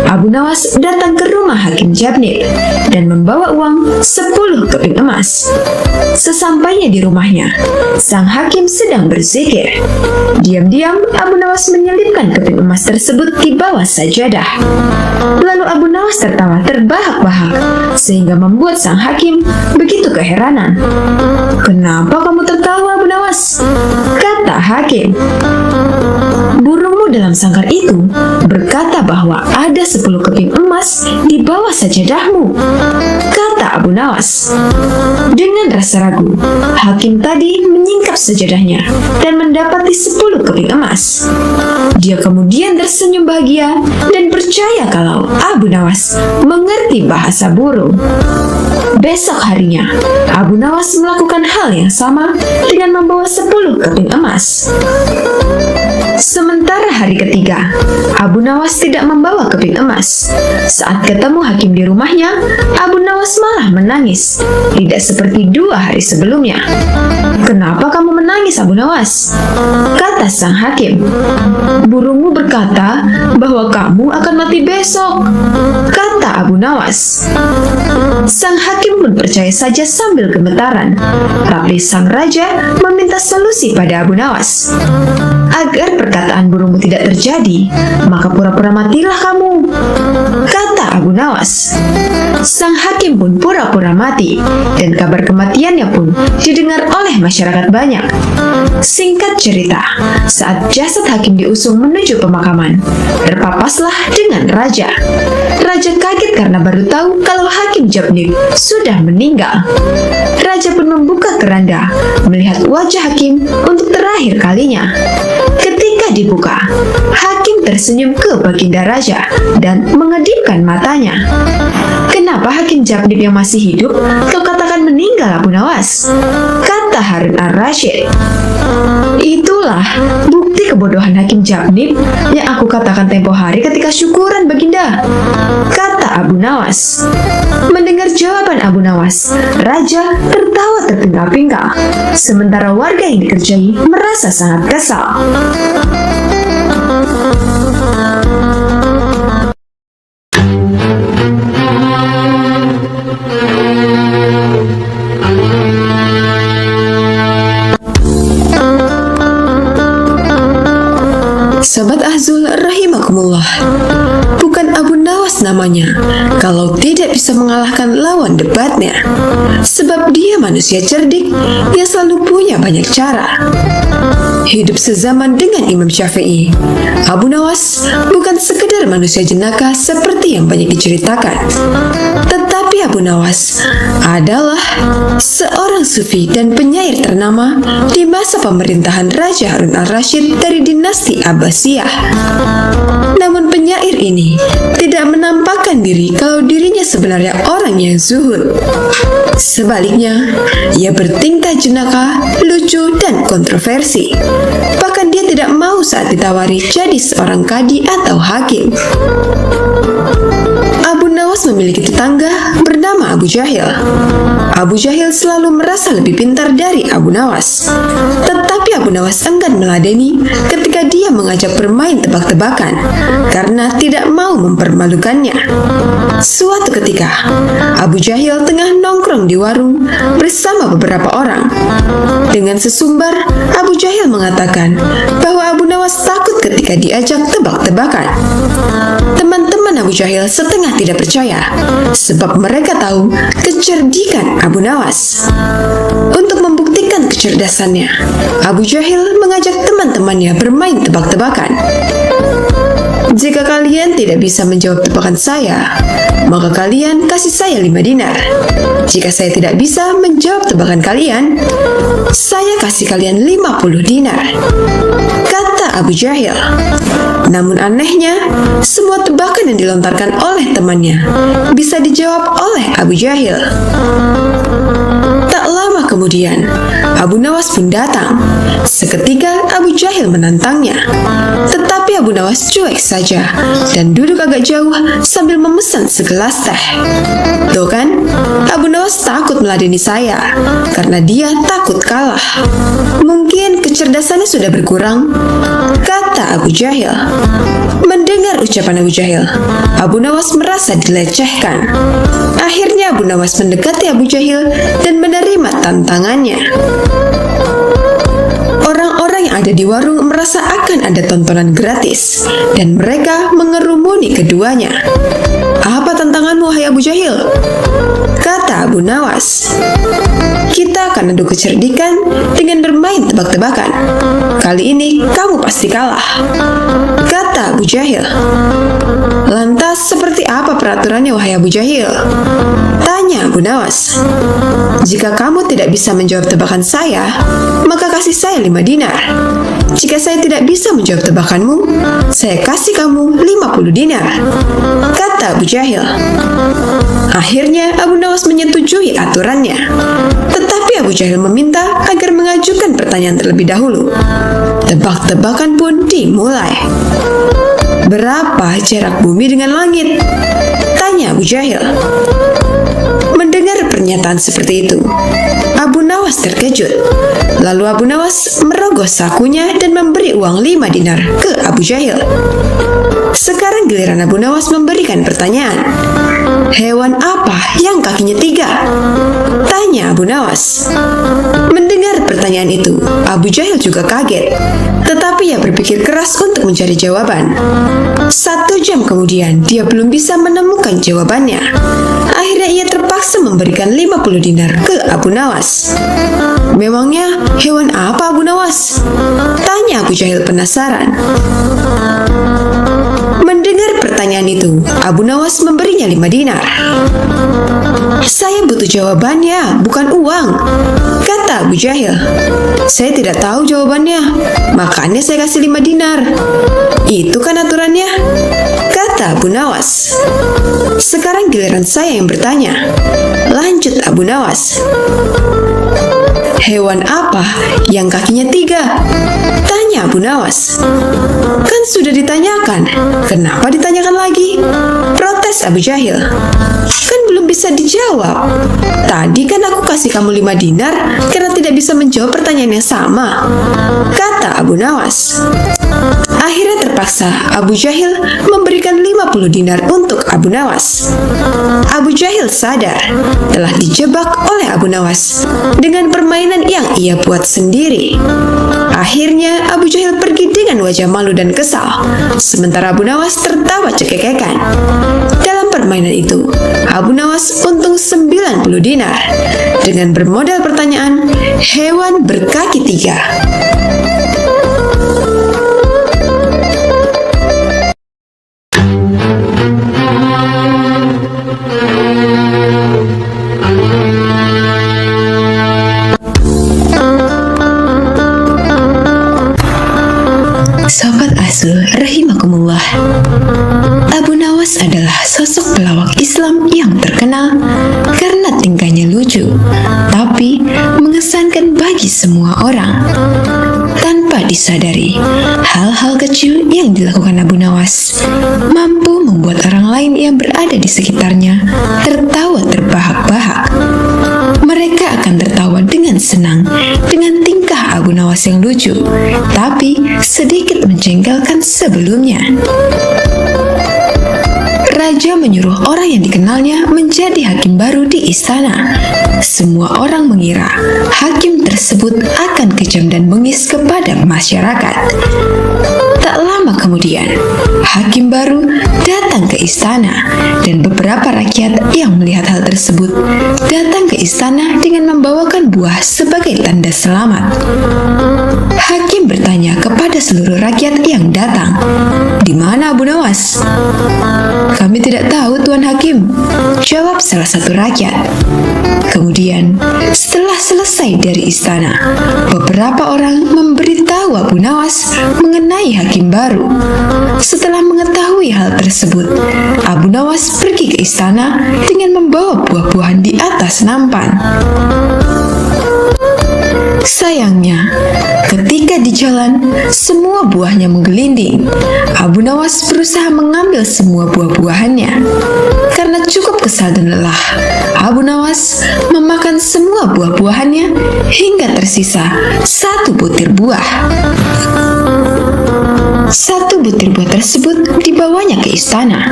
Abu Nawas datang ke rumah Hakim Jabnib dan membawa uang 10 keping emas. Sesampainya di rumahnya, sang hakim sedang berzikir. Diam-diam Abu Nawas menyelipkan keping emas tersebut di bawah sajadah. Lalu Abu Nawas tertawa terbahak-bahak sehingga membuat sang hakim begitu keheranan. "Kenapa kamu tertawa, Abu Nawas?" kata hakim. "Burungmu dalam sangkar itu berkata bahwa ada 10 keping emas di bawah sajadahmu," kata Abu Nawas. Dengan rasa ragu, hakim tadi menyingkap sajadahnya dan mendapati 10 keping emas. Dia kemudian tersenyum bahagia dan percaya kalau Abu Nawas mengerti bahasa burung. Besok harinya, Abu Nawas melakukan hal yang sama dengan membawa 10 keping emas. Sementara hari ketiga, Abu Nawas tidak membawa keping emas. Saat ketemu hakim di rumahnya, Abu Nawas malah menangis, tidak seperti 2 hari sebelumnya. "Kenapa kamu menangis, Abu Nawas?" kata sang hakim. "Burungmu berkata bahwa kamu akan mati besok," kata Abu Nawas. Sang hakim pun percaya saja sambil gemetaran. Tapi sang raja meminta solusi pada Abu Nawas. "Agar perkataan burungmu tidak terjadi, maka pura-pura matilah kamu," kata Abu Nawas. Sang hakim pun pura-pura mati, dan kabar kematiannya pun didengar oleh masyarakat banyak. Singkat cerita, saat jasad hakim diusung menuju pemakaman, terpapaslah dengan raja. Raja kaget karena baru tahu kalau Hakim Jabnib sudah meninggal. Raja pun membuka keranda, melihat wajah hakim untuk terakhir kalinya. Ketika dibuka, hakim tersenyum ke Baginda Raja dan mengedipkan matanya. "Kenapa Hakim Jabnib yang masih hidup kau katakan meninggal, Abu Nawas?" kata Harun al-Rashid. "Itulah bukti kebodohan Hakim Jabnib yang aku katakan tempo hari ketika syukuran, Baginda," kata Abu Nawas. Mendengar jawaban Abu Nawas, Raja tertawa terpingkal-pingkal, sementara warga yang dikerjai merasa sangat kesal. Sobat Ahzul rahimakumullah, bukan Abu Nawas namanya kalau tidak bisa mengalahkan lawan debatnya. Sebab dia manusia cerdik yang selalu punya banyak cara. Hidup sezaman dengan Imam Syafi'i, Abu Nawas bukan sekedar manusia jenaka seperti yang banyak diceritakan. Tetapi Abu Nawas adalah seorang sufi dan penyair ternama di masa pemerintahan Raja Harun al-Rashid dari dinasti Abbasiyah. Namun penyair ini tidak menampakkan diri kalau dirinya sebenarnya orang yang zuhud. Sebaliknya, ia bertingkah jenaka, lucu, dan kontroversi. Bahkan dia tidak mau saat ditawari jadi seorang kadi atau hakim. Abu Nawas memiliki tetangga bernama Abu Jahil. Abu Jahil selalu merasa lebih pintar dari Abu Nawas. Tetapi Abu Nawas enggan meladeni ketika dia mengajak bermain tebak-tebakan karena tidak mau mempermalukannya. Suatu ketika, Abu Jahil tengah nongkrong di warung bersama beberapa orang. Dengan sesumbar, Abu Jahil mengatakan bahwa Abu Nawas takut ketika diajak tebak-tebakan. Teman-teman Abu Jahil setengah tidak percaya, sebab mereka tahu kecerdikan Abu Nawas. Untuk membuktikan kecerdasannya, Abu Jahil mengajak teman-temannya bermain tebak-tebakan. Jika kalian tidak bisa menjawab tebakan saya, maka kalian kasih saya 5 dinar. Jika saya tidak bisa menjawab tebakan kalian, saya kasih kalian 50 dinar, kata Abu Jahil. Namun anehnya, semua tebakan yang dilontarkan oleh temannya bisa dijawab oleh Abu Jahil. Tak lama kemudian, Abu Nawas pun datang. Seketika Abu Jahil menantangnya, tetapi Abu Nawas cuek saja dan duduk agak jauh sambil memesan segelas teh. Tuh kan, Abu Nawas takut meladeni saya karena dia takut kalah. Mungkin kecerdasannya sudah berkurang, kata Abu Jahil. Mendengar ucapan Abu Jahil, Abu Nawas merasa dilecehkan. Akhirnya Abu Nawas mendekati Abu Jahil dan menerima tantangannya. Orang-orang yang ada di warung merasa akan ada tontonan gratis, dan mereka mengerumuni keduanya. Apa tantanganmu, wahai Abu Jahil? Kata Abu Nawas. Kita akan adu kecerdikan dengan bermain tebak-tebakan. Kali ini kamu pasti kalah, kata Abu Jahil. Lantas seperti apa peraturannya, wahai Abu Jahil? Tanya Abu Nawas. Jika kamu tidak bisa menjawab tebakan saya, maka kasih saya 5 dinar. Jika saya tidak bisa menjawab tebakanmu, saya kasih kamu 50 dinar, kata Abu Jahil. Akhirnya Abu Nawas menyetujui aturannya. Tetapi Abu Jahil meminta agar mengajukan pertanyaan terlebih dahulu. Tebak-tebakan pun dimulai. Berapa jarak bumi dengan langit? Tanya Abu Jahil. Mendengar pernyataan seperti itu, Abu Nawas terkejut. Lalu Abu Nawas merogoh sakunya dan memberi uang 5 dinar ke Abu Jahil. Sekarang giliran Abu Nawas memberikan pertanyaan. Hewan apa yang kakinya 3? Tanya Abu Nawas. Mendengar pertanyaan itu, Abu Jahil juga kaget. Tetapi ia berpikir keras untuk mencari jawaban. 1 jam kemudian, dia belum bisa menemukan jawabannya. Akhirnya ia terpaksa memberikan 50 dinar ke Abu Nawas. Memangnya hewan apa, Abu Nawas? Tanya Abu Jahil penasaran. Mendengar pertanyaan itu, Abu Nawas memberinya 5 dinar. Saya butuh jawabannya, bukan uang, kata Abu Jahil. Saya tidak tahu jawabannya, makanya saya kasih 5 dinar. Itu kan aturannya, kata Abu Nawas. Sekarang giliran saya yang bertanya, lanjut Abu Nawas. Hewan apa yang kakinya 3? Tanya Abu Nawas. Kan sudah ditanyakan, kenapa ditanyakan lagi? Protes Abu Jahil. Kan belum bisa dijawab. Tadi kan aku kasih kamu 5 dinar karena tidak bisa menjawab pertanyaan yang sama, kata Abu Nawas. Akhirnya terpaksa Abu Jahil memberikan 50 dinar untuk Abu Nawas. Abu Jahil sadar telah dijebak oleh Abu Nawas dengan permainan yang ia buat sendiri. Akhirnya Abu Jahil pergi dengan wajah malu dan kesal, sementara Abu Nawas tertawa cekekekan. Dalam permainan itu, Abu Nawas untung 90 dinar dengan bermodal pertanyaan hewan berkaki 3. Sobat Asul rahimakumullah. Abu Nawas adalah sosok pelawak Islam yang terkenal karena tingkahnya lucu, tapi mengesankan bagi semua orang. Tanpa disadari, hal-hal kecil yang dilakukan Abu Nawas mampu membuat orang lain yang berada di sekitarnya tertawa terbahak-bahak. Mereka akan tertawa dengan senang dengan tingkah Abu Nawas yang lucu, tapi sedikit menjengkelkan sebelumnya. Raja menyuruh orang yang dikenalnya menjadi hakim baru di istana. Semua orang mengira hakim tersebut akan kejam dan bengis kepada masyarakat. Tak lama kemudian, hakim baru datang ke istana dan beberapa rakyat yang melihat hal tersebut datang ke istana dengan membawakan buah sebagai tanda selamat. Hakim bertanya kepada seluruh rakyat yang datang, "Di mana Abu Nawas?" "Kami tidak tahu, Tuan Hakim," jawab salah satu rakyat. Kemudian, setelah selesai dari istana, beberapa orang memberitahu Abu Nawas mengenai hakim baru. Setelah mengetahui hal tersebut, Abu Nawas pergi ke istana dengan membawa buah-buahan di atas nampan. Sayangnya, ketika di jalan, semua buahnya menggelinding. Abu Nawas berusaha mengambil semua buah-buahannya. Karena cukup kesal dan lelah, Abu Nawas memakan semua buah-buahannya hingga tersisa 1 butir buah. 1 butir buah tersebut dibawanya ke istana,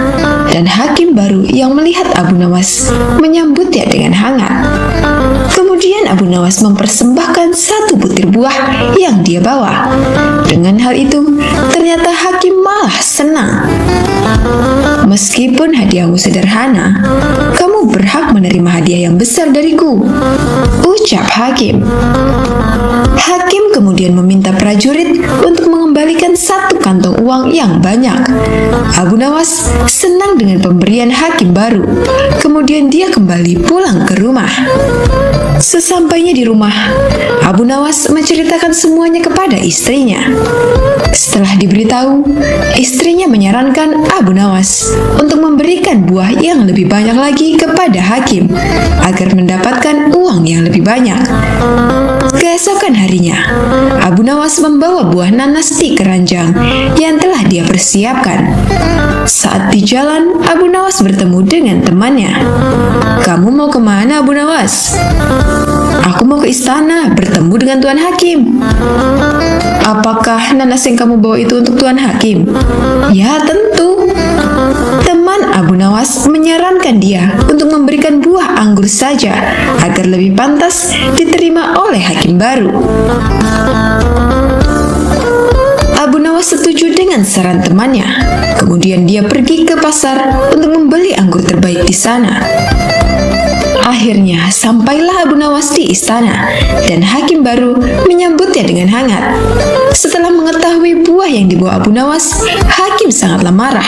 dan hakim baru yang melihat Abu Nawas menyambutnya dengan hangat. Kemudian Abu Nawas mempersembahkan 1 butir buah yang dia bawa. Dengan hal itu, ternyata hakim malah senang. "Meskipun hadiahmu sederhana, kamu berhak menerima hadiah yang besar dariku," ucap hakim. Hakim kemudian meminta prajurit untuk mengembalikan 1 kantong uang yang banyak. Abu Nawas senang dengan pemberian hakim baru. Kemudian dia kembali pulang ke rumah. Sesampainya di rumah, Abu Nawas menceritakan semuanya kepada istrinya. Setelah diberitahu, istrinya menyarankan Abu Nawas untuk memberikan buah yang lebih banyak lagi kepada hakim agar mendapatkan uang yang lebih banyak. Keesokan harinya, Abu Nawas membawa buah nanas di keranjang yang telah dia persiapkan. Saat di jalan, Abu Nawas bertemu dengan temannya. "Kamu mau kemana, Abu Nawas?" "Aku mau ke istana bertemu dengan Tuan Hakim." "Apakah nanas yang kamu bawa itu untuk Tuan Hakim?" "Ya, tentu." Teman Abu Nawas menyarankan dia untuk memberikan buah anggur saja agar lebih pantas diterima oleh hakim baru. Abu Nawas setuju dengan saran temannya. Kemudian dia pergi ke pasar untuk membeli anggur terbaik di sana. Akhirnya sampailah Abu Nawas di istana dan hakim baru menyambutnya dengan hangat. Setelah mengetahui buah yang dibawa Abu Nawas, hakim sangatlah marah.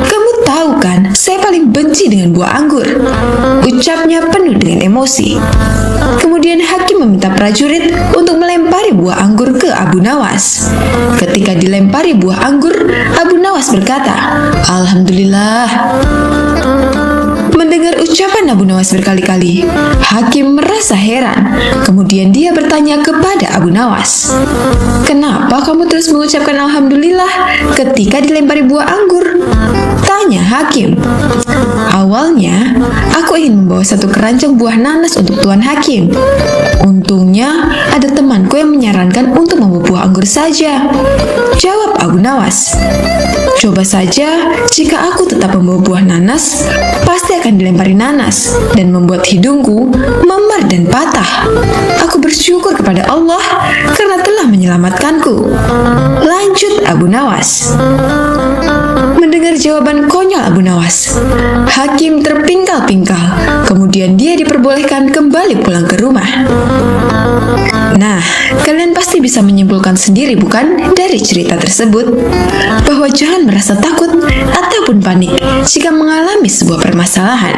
"Kamu tahu kan, saya paling benci dengan buah anggur," ucapnya penuh dengan emosi. Kemudian hakim meminta prajurit untuk melempari buah anggur ke Abu Nawas. Ketika dilempari buah anggur, Abu Nawas berkata, "Alhamdulillah." Mendengar ucapan Abu Nawas berkali-kali, hakim merasa heran. Kemudian dia bertanya kepada Abu Nawas, "Kenapa kamu terus mengucapkan Alhamdulillah ketika dilempari buah anggur?" Tanya hakim. "Awalnya, aku ingin membawa 1 keranjang buah nanas untuk Tuan Hakim. Untungnya, ada temanku yang menyarankan untuk membawa buah anggur saja," jawab Abu Nawas. "Coba saja, jika aku tetap membawa buah nanas, pasti akan dilempari nanas dan membuat hidungku memar dan patah. Aku bersyukur kepada Allah karena telah menyelamatkanku," lanjut Abu Nawas. Mendengar jawaban konyol Abu Nawas, hakim terpingkal-pingkal. Kemudian dia diperbolehkan kembali pulang ke rumah. Nah, kalian pasti bisa menyimpulkan sendiri bukan dari cerita tersebut, bahwa jangan merasa takut ataupun panik jika mengalami sebuah permasalahan.